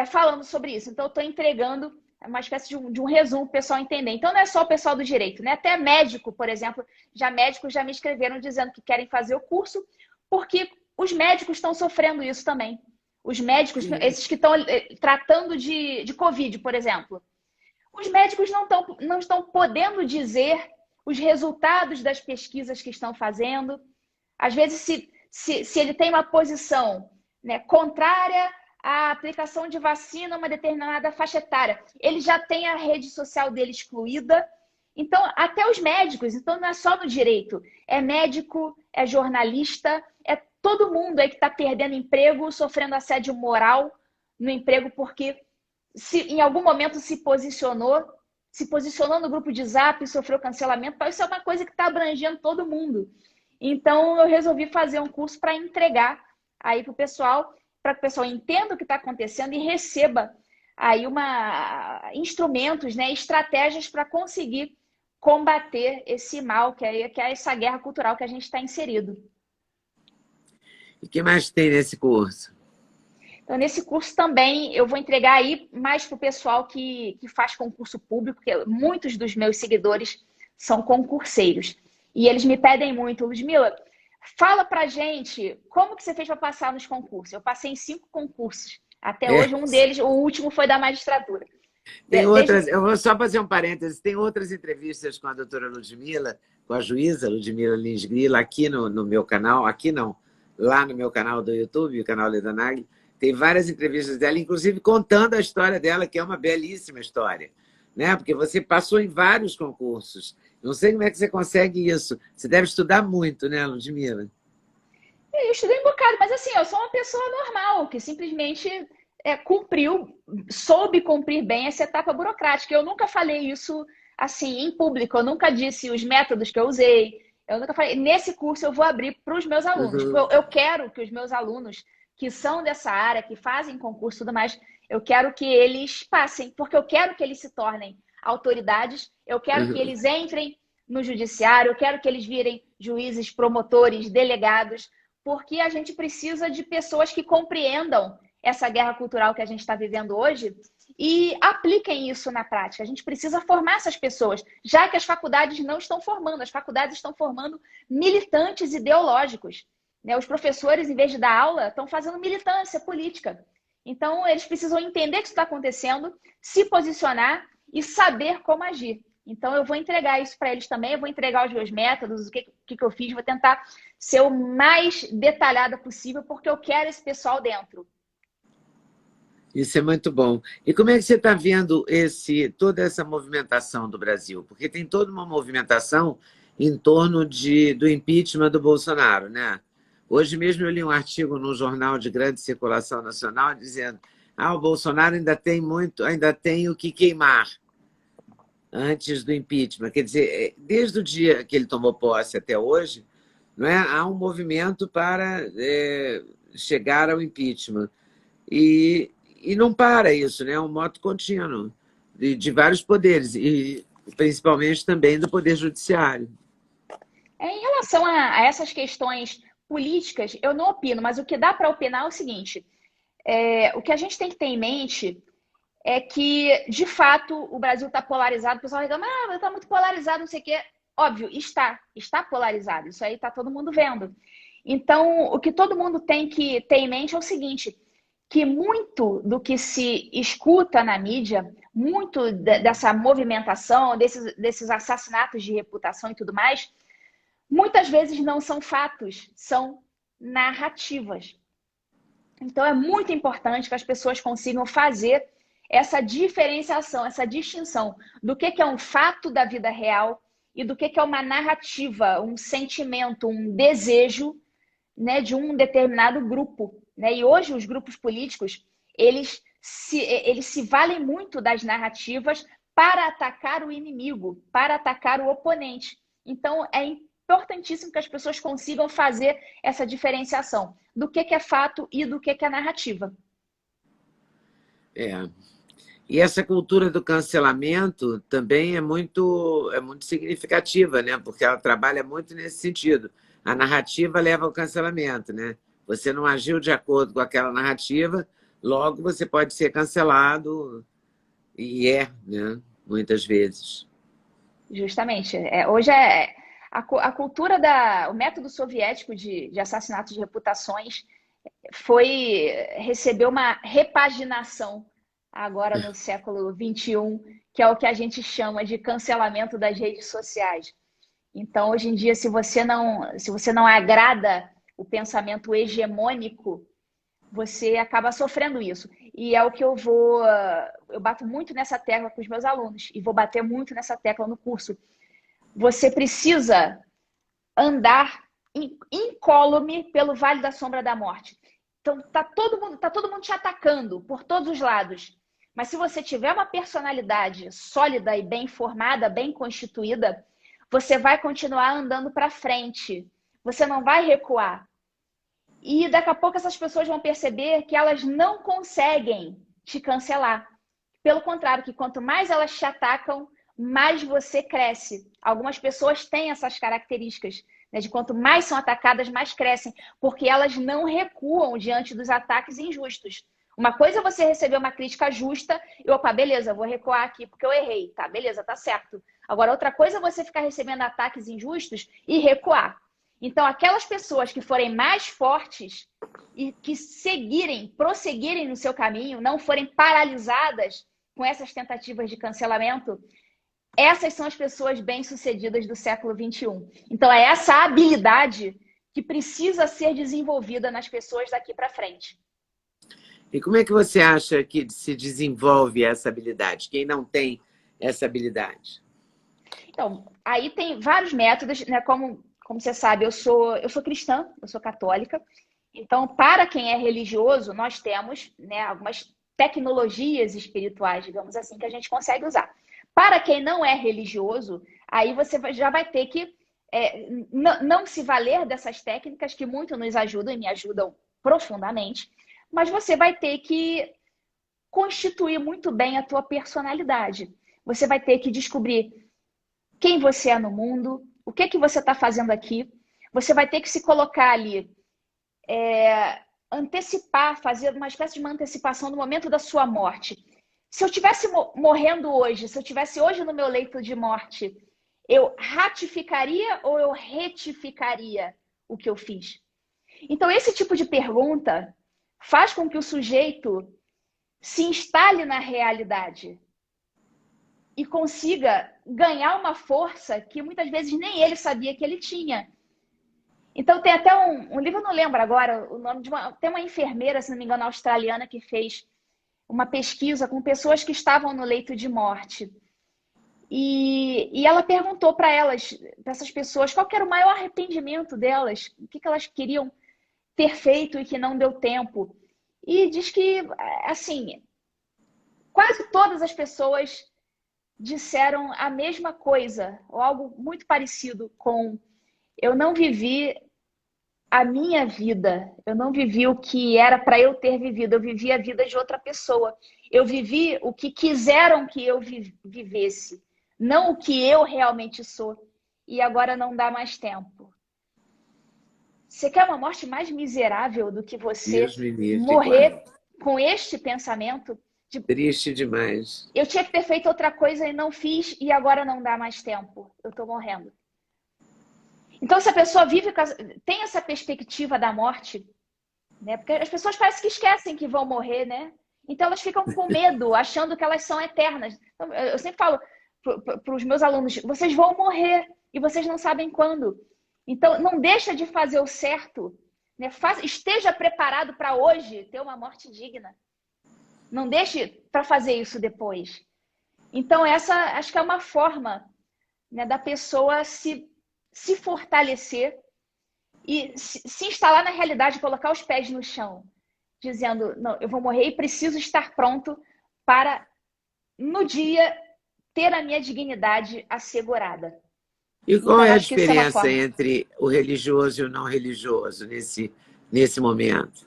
Falando sobre isso. Então, eu estou entregando uma espécie de um resumo para o pessoal entender. Então, não é só o pessoal do direito, né? Até médico, por exemplo, médicos já me escreveram dizendo que querem fazer o curso, porque os médicos estão sofrendo isso também. Os médicos, esses que estão tratando de Covid, por exemplo. Os médicos não estão podendo dizer os resultados das pesquisas que estão fazendo. Às vezes, se ele tem uma posição, né, contrária à aplicação de vacina a uma determinada faixa etária, ele já tem a rede social dele excluída. Então, até os médicos, então não é só no direito, é médico, é jornalista, é todo mundo aí que está perdendo emprego, sofrendo assédio moral no emprego, porque em algum momento se posicionou no grupo de Zap, sofreu cancelamento. Então, isso é uma coisa que está abrangendo todo mundo. Então, eu resolvi fazer um curso para entregar aí para o pessoal, para que o pessoal entenda o que está acontecendo e receba aí instrumentos, né, estratégias para conseguir combater esse mal, que é essa guerra cultural que a gente está inserido. E o que mais tem nesse curso? Então, nesse curso também eu vou entregar aí mais para o pessoal que faz concurso público, porque muitos dos meus seguidores são concurseiros. E eles me pedem muito, Ludmila, fala pra gente como que você fez para passar nos concursos. Eu passei em 5 concursos. Até hoje, um deles, o último foi da magistratura. Tem outras, eu vou só fazer um parênteses, tem outras entrevistas com a doutora Ludmila, com a juíza Ludmila Lins Grilo, aqui no meu canal, aqui não, lá no meu canal do YouTube, o canal Leda Nagli. Tem várias entrevistas dela, inclusive contando a história dela, que é uma belíssima história, né? Porque você passou em vários concursos. Não sei como é que você consegue isso. Você deve estudar muito, né, Ludmila? Eu estudei um bocado, mas assim, eu sou uma pessoa normal, que simplesmente soube cumprir bem essa etapa burocrática. Eu nunca falei isso assim em público, eu nunca disse os métodos que eu usei, eu nunca falei. Nesse curso eu vou abrir para os meus alunos. Uhum. Eu quero que os meus alunos que são dessa área, que fazem concurso e tudo mais, eu quero que eles passem, porque eu quero que eles se tornem autoridades, eu quero que eles entrem no judiciário, eu quero que eles virem juízes, promotores, delegados, porque a gente precisa de pessoas que compreendam essa guerra cultural que a gente está vivendo hoje e apliquem isso na prática. A gente precisa formar essas pessoas, já que as faculdades não estão formando, as faculdades estão formando militantes ideológicos. Né? Os professores, em vez de dar aula, estão fazendo militância política. Então, eles precisam entender que isso está acontecendo, se posicionar e saber como agir. Então, eu vou entregar isso para eles também, eu vou entregar os meus métodos, o que eu fiz, vou tentar ser o mais detalhada possível, porque eu quero esse pessoal dentro. Isso é muito bom. E como é que você está vendo toda essa movimentação do Brasil? Porque tem toda uma movimentação em torno do impeachment do Bolsonaro, né? Hoje mesmo eu li um artigo num jornal de grande circulação nacional dizendo o Bolsonaro ainda tem o que queimar antes do impeachment. Quer dizer, desde o dia que ele tomou posse até hoje, não é? Há um movimento para chegar ao impeachment. E não para isso, né? É um moto contínuo de vários poderes, e principalmente também do Poder Judiciário. Em relação a essas questões políticas, eu não opino, mas o que dá para opinar é o seguinte: o que a gente tem que ter em mente é que, de fato, o Brasil está polarizado. O pessoal reclama, está muito polarizado, não sei o quê. Óbvio, está polarizado. Isso aí está todo mundo vendo. Então, o que todo mundo tem que ter em mente é o seguinte, que muito do que se escuta na mídia, muito dessa movimentação, desses assassinatos de reputação e tudo mais, muitas vezes não são fatos, são narrativas. Então, é muito importante que as pessoas consigam fazer essa diferenciação, essa distinção do que é um fato da vida real e do que é uma narrativa, um sentimento, um desejo, né, de um determinado grupo. Né? E hoje os grupos políticos, eles se valem muito das narrativas para atacar o inimigo, para atacar o oponente. Então, é importantíssimo que as pessoas consigam fazer essa diferenciação do que é fato e do que é narrativa. E essa cultura do cancelamento também é muito significativa, né? Porque ela trabalha muito nesse sentido. A narrativa leva ao cancelamento, né? Você não agiu de acordo com aquela narrativa, logo você pode ser cancelado, e né? Muitas vezes. Justamente. Hoje a cultura o método soviético de assassinatos de reputações recebeu uma repaginação agora no século XXI, que é o que a gente chama de cancelamento das redes sociais. Então, hoje em dia, se você não agrada o pensamento hegemônico, você acaba sofrendo isso. E é o que eu bato muito nessa tecla com os meus alunos, e vou bater muito nessa tecla no curso. Você precisa andar incólume pelo Vale da Sombra da Morte. Então, tá todo mundo te atacando por todos os lados. Mas se você tiver uma personalidade sólida e bem formada, bem constituída, você vai continuar andando para frente. Você não vai recuar. E daqui a pouco essas pessoas vão perceber que elas não conseguem te cancelar. Pelo contrário, que quanto mais elas te atacam, mais você cresce. Algumas pessoas têm essas características, né, de quanto mais são atacadas, mais crescem, porque elas não recuam diante dos ataques injustos. Uma coisa é você receber uma crítica justa e, opa, beleza, vou recuar aqui porque eu errei. Tá, beleza, tá certo. Agora, outra coisa é você ficar recebendo ataques injustos e recuar. Então, aquelas pessoas que forem mais fortes e que prosseguirem no seu caminho, não forem paralisadas com essas tentativas de cancelamento, essas são as pessoas bem-sucedidas do século XXI. Então, é essa habilidade que precisa ser desenvolvida nas pessoas daqui para frente. E como é que você acha que se desenvolve essa habilidade? Quem não tem essa habilidade? Então, aí tem vários métodos, né? Como você sabe, eu sou cristã, eu sou católica. Então, para quem é religioso, nós temos, né, algumas tecnologias espirituais, digamos assim, que a gente consegue usar. Para quem não é religioso, aí você já vai ter que não se valer dessas técnicas que muito nos ajudam e me ajudam profundamente, mas você vai ter que constituir muito bem a tua personalidade. Você vai ter que descobrir quem você é no mundo, o que você está fazendo aqui. Você vai ter que se colocar ali, antecipar, fazer uma espécie de uma antecipação no momento da sua morte. Se eu estivesse morrendo hoje, se eu estivesse hoje no meu leito de morte, eu ratificaria ou eu retificaria o que eu fiz? Então, esse tipo de pergunta faz com que o sujeito se instale na realidade e consiga ganhar uma força que muitas vezes nem ele sabia que ele tinha. Então, tem até um livro, eu não lembro agora o nome, tem uma enfermeira, se não me engano, australiana, que fez uma pesquisa com pessoas que estavam no leito de morte. E ela perguntou para essas pessoas, qual que era o maior arrependimento delas, o que elas queriam ter feito e que não deu tempo. E diz que, assim, quase todas as pessoas disseram a mesma coisa, ou algo muito parecido com: eu não vivi a minha vida, eu não vivi o que era para eu ter vivido, eu vivi a vida de outra pessoa. Eu vivi o que quiseram que eu vivesse, não o que eu realmente sou. E agora não dá mais tempo. Você quer uma morte mais miserável do que você Deus me livre, guarde. morrer com este pensamento de Triste demais. eu tinha que ter feito outra coisa e não fiz e agora não dá mais tempo, eu tô morrendo. Então, se a pessoa tem essa perspectiva da morte, né? Porque as pessoas parecem que esquecem que vão morrer, né? Então elas ficam com medo, achando que elas são eternas. Então, eu sempre falo para os meus alunos, vocês vão morrer e vocês não sabem quando. Então, não deixa de fazer o certo, né? Esteja preparado para hoje ter uma morte digna. Não deixe para fazer isso depois. Então, essa acho que é uma forma, né, da pessoa se fortalecer e se instalar na realidade, colocar os pés no chão, dizendo, não, eu vou morrer e preciso estar pronto para, no dia, ter a minha dignidade assegurada. E qual Então, é a acho que isso é uma diferença forma. entre o religioso e o não religioso nesse momento?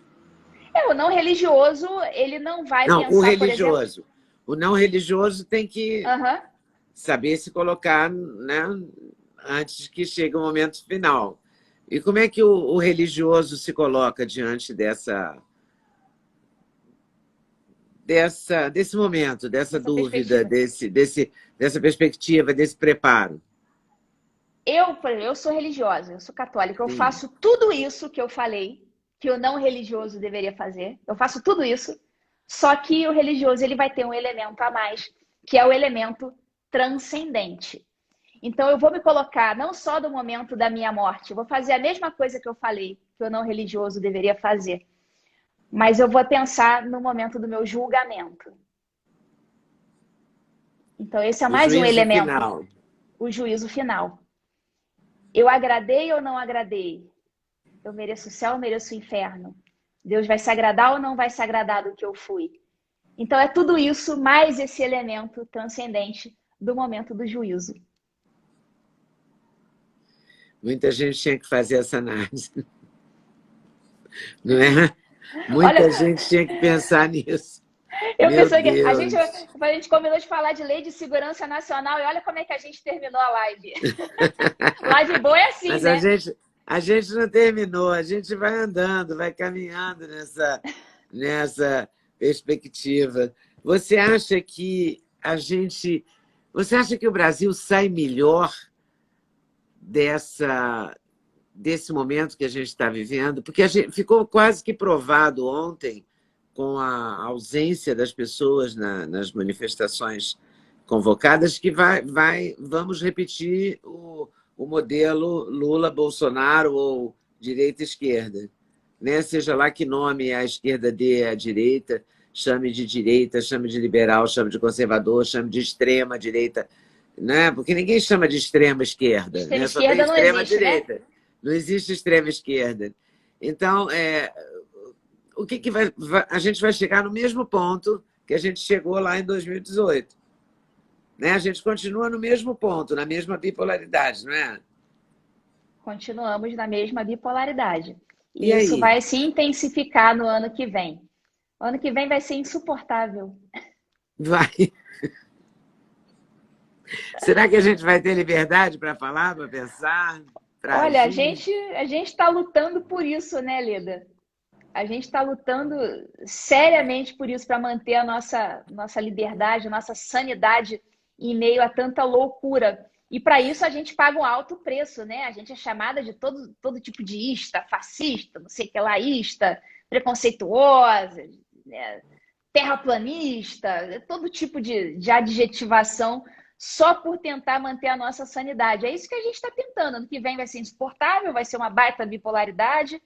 O não religioso, ele não vai Não, o pensar, por exemplo... religioso. O não religioso tem que Uhum. saber se colocar, né, antes que chegue o momento final. E como é que o religioso se coloca diante desse momento, dessa Essa dúvida, perspectiva. dessa perspectiva, desse preparo? Por exemplo, eu sou religiosa, eu sou católica, eu Sim. faço tudo isso que eu falei, que o não religioso deveria fazer. Eu faço tudo isso, só que o religioso ele vai ter um elemento a mais, que é o elemento transcendente. Então eu vou me colocar não só do momento da minha morte, eu vou fazer a mesma coisa que eu falei, que o não religioso deveria fazer, mas eu vou pensar no momento do meu julgamento. Então esse é O mais um juízo elemento, final. o juízo final. Eu agradei ou não agradei? Eu mereço o céu ou mereço o inferno? Deus vai se agradar ou não vai se agradar do que eu fui? Então é tudo isso, mais esse elemento transcendente do momento do juízo. Muita gente tinha que fazer essa análise, não é? Olha, Muita gente tinha que pensar nisso. eu Meu pensei que Deus! a gente combinou de falar de lei de segurança nacional e olha como é que a gente terminou a live. Live boa é assim, Mas né? a gente não terminou, a gente vai andando, vai caminhando nessa perspectiva. Você acha que você acha que o Brasil sai melhor desse momento que a gente está vivendo? Porque ficou quase que provado ontem, com a ausência das pessoas nas manifestações convocadas, que vamos repetir o modelo Lula-Bolsonaro ou direita-esquerda. Né? Seja lá que nome a esquerda dê à direita, chame de direita, chame de liberal, chame de conservador, chame de extrema-direita, né? Porque ninguém chama de extrema-esquerda, Extrema né? Só tem esquerda não existe, né? extrema-direita. Não existe extrema-esquerda. Então, o que a gente vai chegar no mesmo ponto que a gente chegou lá em 2018. Né? A gente continua no mesmo ponto, na mesma bipolaridade, não é? Continuamos na mesma bipolaridade. E E isso aí? vai se intensificar no ano que vem. O ano que vem vai ser insuportável. Vai. Será que a gente vai ter liberdade para falar, para pensar, para Olha, agir? a gente está lutando por isso, né, Leda? A gente está lutando seriamente por isso, para manter a nossa liberdade, a nossa sanidade em meio a tanta loucura. E para isso a gente paga um alto preço, né? A gente é chamada de todo tipo de ista, fascista, não sei o que lá, ista, preconceituosa, né? Terraplanista, todo tipo de adjetivação só por tentar manter a nossa sanidade. É isso que a gente está tentando. Ano que vem vai ser insuportável, vai ser uma baita bipolaridade.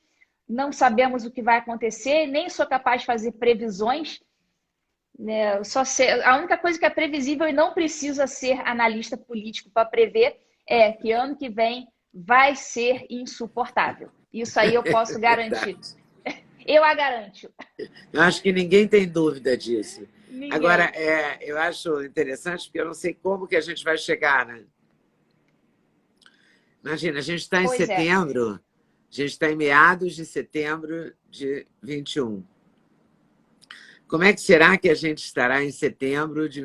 Não sabemos o que vai acontecer, nem sou capaz de fazer previsões. Né? A única coisa que é previsível e não precisa ser analista político para prever é que ano que vem vai ser insuportável. Isso aí eu posso garantir. Eu a garanto. Eu acho que ninguém tem dúvida disso. Ninguém. Agora, eu acho interessante porque eu não sei como que a gente vai chegar, né? Imagina, a gente está em Pois é. setembro, a gente está em meados de setembro de 21. Como é que será que a gente estará em setembro de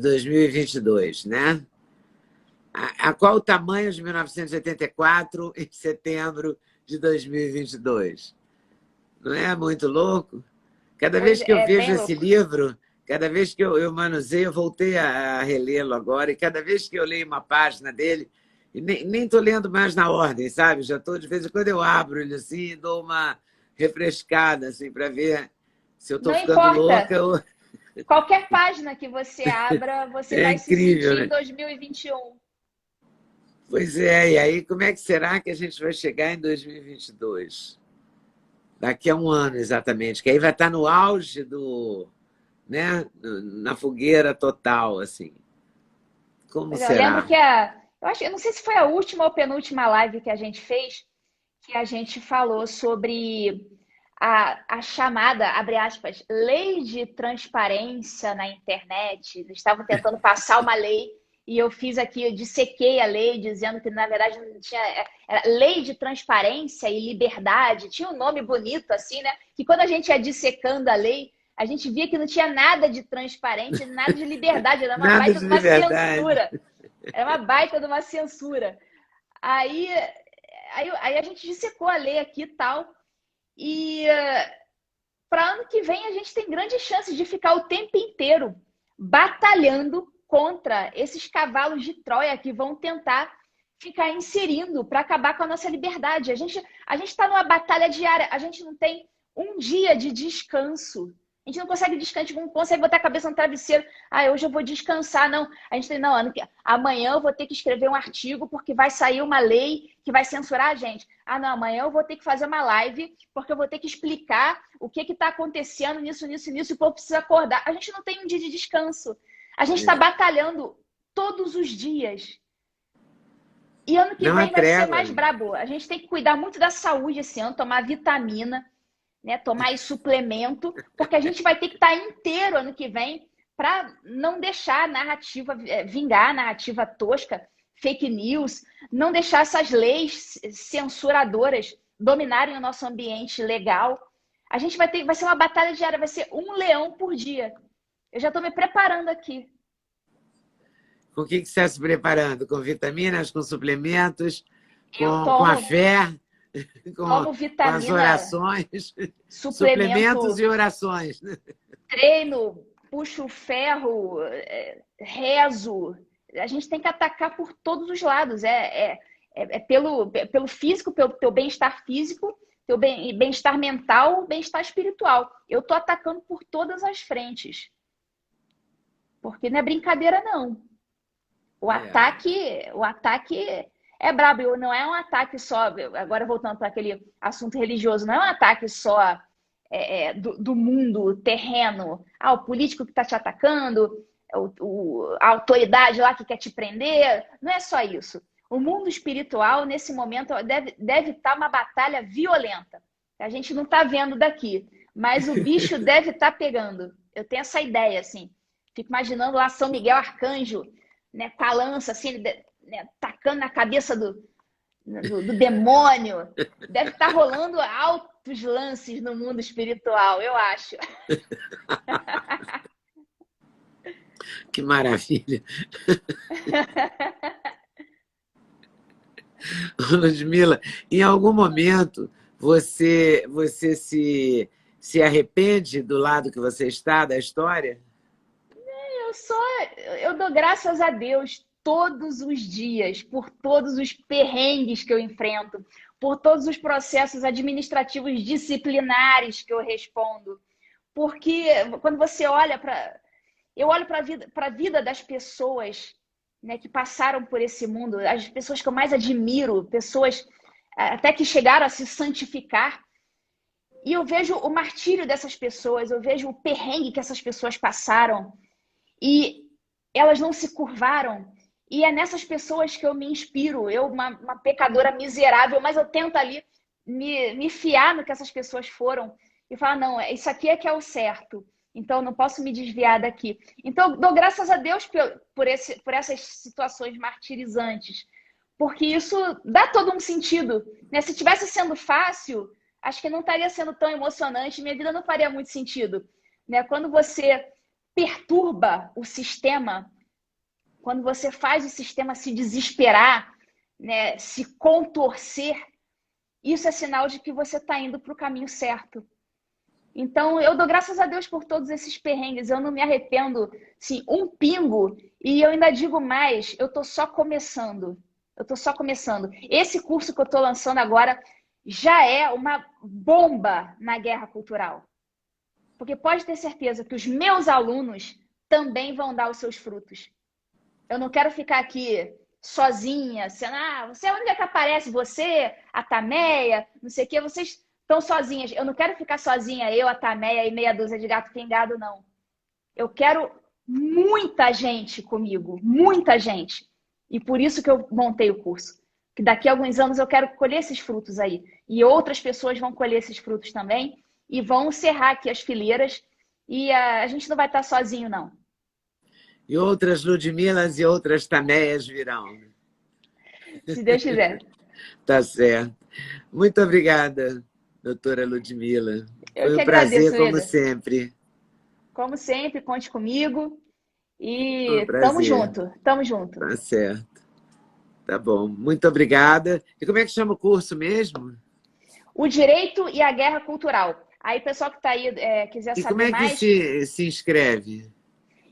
2022, né? A qual o tamanho de 1984 em setembro de 2022? Não é muito louco? Cada Pois vez que eu é, vejo bem esse louco. livro, cada vez que eu manuseio, eu voltei a relê-lo agora, e cada vez que eu leio uma página dele, e nem estou lendo mais na ordem, sabe? Já estou, de vez em quando eu abro ele assim e dou uma refrescada, assim, para ver se eu estou Não ficando importa. louca ou... Qualquer página que você abra, você É vai se incrível, sentir em né? 2021. Pois é, e aí como é que será que a gente vai chegar em 2022? Daqui a um ano, exatamente, que aí vai estar no auge do, né, na fogueira total, assim. Como Pois é, eu lembro será? que eu não sei se foi a última ou penúltima live que a gente fez, que a gente falou sobre a chamada, abre aspas, lei de transparência na internet. Eles estavam tentando passar uma lei e eu fiz aqui, eu dissequei a lei, dizendo que, na verdade, não tinha. Era lei de transparência e liberdade, tinha um nome bonito assim, né? Que quando a gente ia dissecando a lei, a gente via que não tinha nada de transparente, nada de liberdade, era uma Nada baita de de uma liberdade. censura. Era uma baita de uma censura. Aí, aí a gente dissecou a lei aqui e tal. E para ano que vem a gente tem grandes chances de ficar o tempo inteiro batalhando contra esses cavalos de Troia que vão tentar ficar inserindo para acabar com a nossa liberdade. A gente está numa batalha diária, a gente não tem um dia de descanso. A gente não consegue descansar, a gente não consegue botar a cabeça no travesseiro. Ah, hoje eu vou descansar. Não, a gente tem, não, amanhã eu vou ter que escrever um artigo porque vai sair uma lei que vai censurar a gente. Ah, não, amanhã eu vou ter que fazer uma live porque eu vou ter que explicar o que está acontecendo nisso, nisso, nisso, e o povo precisa acordar. A gente não tem um dia de descanso. A gente está É. batalhando todos os dias. E ano que Não há vem vai ser trégua. mais brabo. A gente tem que cuidar muito da saúde esse ano, tomar vitamina, né? Tomar esse suplemento, porque a gente vai ter que estar inteiro ano que vem para não deixar a narrativa vingar, a narrativa tosca, fake news, não deixar essas leis censuradoras dominarem o nosso ambiente legal. A gente vai ser uma batalha diária, vai ser um leão por dia. Eu já estou me preparando aqui. Com o que você está se preparando? Com vitaminas, com suplementos, Eu com a tomo, fé, com, tomo com as vitamina, orações, suplementos suplemento, e orações. treino, puxo ferro, rezo. A gente tem que atacar por todos os lados. Pelo físico, pelo teu bem-estar físico, teu bem-estar mental, bem-estar espiritual. Eu tô atacando por todas as frentes. Porque não é brincadeira, não. É. O ataque é brabo. E não é um ataque só. Agora voltando para aquele assunto religioso, não é um ataque só do mundo terreno. Ah, o político que está te atacando, a autoridade lá que quer te prender. Não é só isso. O mundo espiritual, nesse momento, deve estar uma batalha violenta. A gente não está vendo daqui, mas o bicho deve estar pegando. Eu tenho essa ideia, assim. Fico imaginando lá São Miguel Arcanjo, né, com a lança, assim, né, tacando na cabeça do demônio. Deve estar rolando altos lances no mundo espiritual, eu acho. Que maravilha. Ludmila, em algum momento você se arrepende do lado que você está da história? Eu só, eu dou graças a Deus todos os dias por todos os perrengues que eu enfrento, por todos os processos administrativos disciplinares que eu respondo. Porque quando você olha para. Eu olho para a vida das pessoas, né, que passaram por esse mundo, as pessoas que eu mais admiro, pessoas até que chegaram a se santificar, e eu vejo o martírio dessas pessoas, eu vejo o perrengue que essas pessoas passaram, e elas não se curvaram. E é nessas pessoas que eu me inspiro. Eu, uma pecadora miserável, mas eu tento ali me fiar no que essas pessoas foram e falar, não, isso aqui é que é o certo. Então, eu não posso me desviar daqui. Então, eu dou graças a Deus por essas situações martirizantes, porque isso dá todo um sentido, né? Se tivesse sendo fácil, acho que não estaria sendo tão emocionante, minha vida não faria muito sentido, né? Quando você perturba o sistema quando você faz o sistema se desesperar, né, se contorcer, isso é sinal de que você está indo para o caminho certo. Então, eu dou graças a Deus por todos esses perrengues. Eu não me arrependo, sim, um pingo. E eu ainda digo mais, eu estou só começando. Eu estou só começando. Esse curso que eu estou lançando agora já é uma bomba na guerra cultural. Porque pode ter certeza que os meus alunos também vão dar os seus frutos. Eu não quero ficar aqui sozinha, sendo, você é a única que aparece, você, a Tameia, não sei o quê, vocês estão sozinhas. Eu não quero ficar sozinha, eu, a Tameia e meia dúzia de gato pingado, não. Eu quero muita gente comigo, muita gente. E por isso que eu montei o curso. Que daqui a alguns anos eu quero colher esses frutos aí. E outras pessoas vão colher esses frutos também e vão cerrar aqui as fileiras. E a gente não vai estar sozinho, não. E outras Ludmilas e outras Tameias virão. Se Deus quiser. Tá certo. Muito obrigada, doutora Ludmila. Eu Foi que um prazer, agradeço, como Eda. sempre. Como sempre, conte comigo. Foi um E tamo prazer. junto, tamo junto. Tá certo. Tá bom. Muito obrigada. E como é que chama o curso mesmo? O direito e a guerra cultural. Aí, pessoal que está aí, quiser E como saber é que mais, se inscreve?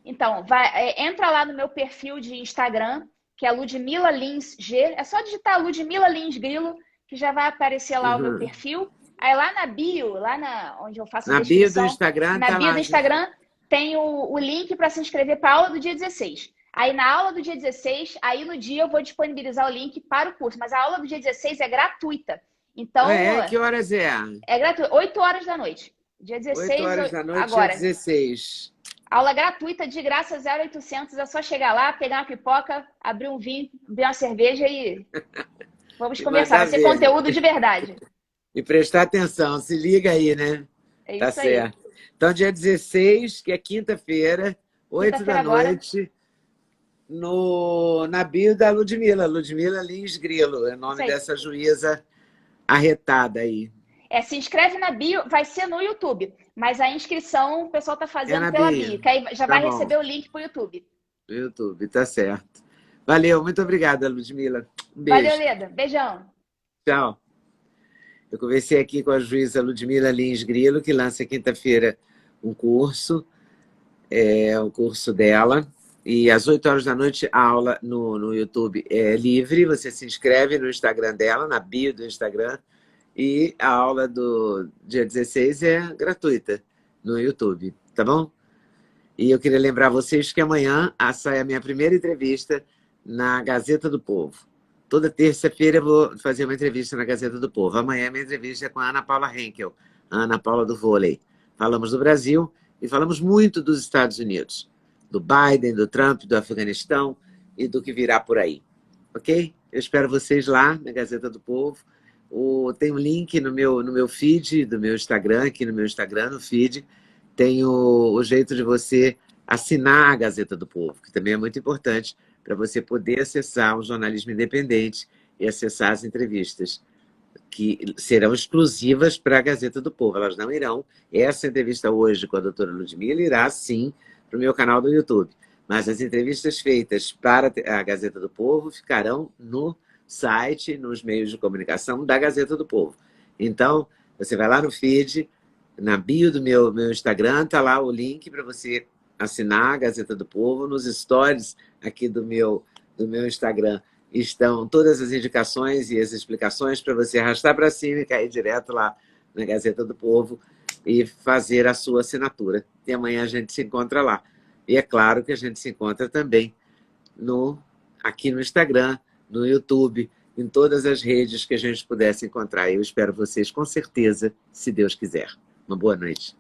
então, entra lá no meu perfil de Instagram, que é Ludmila Lins G. É só digitar Ludmila Lins Grilo, que já vai aparecer lá o meu Uhum. perfil. Aí lá na bio, onde eu faço a Na bio do descrição, Instagram na tá bio lá. do Instagram, tem o link para se inscrever para a aula do dia 16. Aí na aula do dia 16, aí no dia eu vou disponibilizar o link para o curso. Mas a aula do dia 16 é gratuita. Então, Que horas é? é gratuito, 8 horas da noite. Dia 8 16, horas da noite, dia agora. 16. Aula gratuita, de graça, 0800. É só chegar lá, pegar uma pipoca, abrir um vinho, beber uma cerveja e vamos E conversar. Vai mandar ser ver. conteúdo de verdade. E prestar atenção. Se liga aí, né? É Tá isso aí. certo. Então, dia 16, que é quinta-feira, 8 da Quinta-feira agora. noite, na bio da Ludmila. Ludmila Lins Grilo. É o Isso nome aí. dessa juíza arretada aí. Se inscreve na bio, vai ser no YouTube. Mas a inscrição o pessoal tá É fazendo na pela bio. bio. Que aí já Tá vai bom. receber o link pro YouTube. No YouTube, tá certo. Valeu, muito obrigada, Ludmila. Um Valeu, beijo. Leda. Beijão. Tchau. Eu conversei aqui com a juíza Ludmila Lins Grilo, que lança quinta-feira um curso, o curso dela. E às 8 horas da noite, a aula no YouTube é livre. Você se inscreve no Instagram dela, na bio do Instagram. E a aula do dia 16 é gratuita no YouTube, tá bom? E eu queria lembrar vocês que amanhã sai a minha primeira entrevista na Gazeta do Povo. Toda terça-feira eu vou fazer uma entrevista na Gazeta do Povo. Amanhã a minha entrevista é com a Ana Paula Henkel, a Ana Paula do vôlei. Falamos do Brasil e falamos muito dos Estados Unidos, do Biden, do Trump, do Afeganistão e do que virá por aí. Ok? Eu espero vocês lá na Gazeta do Povo. Tem um link no meu feed, do meu Instagram, aqui no meu Instagram, no feed, tem o jeito de você assinar a Gazeta do Povo, que também é muito importante para você poder acessar o jornalismo independente e acessar as entrevistas, que serão exclusivas para a Gazeta do Povo. Elas não irão. Essa entrevista hoje com a doutora Ludmila irá, sim, para o meu canal do YouTube. Mas as entrevistas feitas para a Gazeta do Povo ficarão no site, nos meios de comunicação da Gazeta do Povo. Então, você vai lá no feed, na bio do meu Instagram, está lá o link para você assinar a Gazeta do Povo. Nos stories aqui do meu Instagram estão todas as indicações e as explicações para você arrastar para cima e cair direto lá na Gazeta do Povo e fazer a sua assinatura. E amanhã a gente se encontra lá. E é claro que a gente se encontra também aqui no Instagram, no YouTube, em todas as redes que a gente pudesse encontrar. Eu espero vocês com certeza, se Deus quiser. Uma boa noite.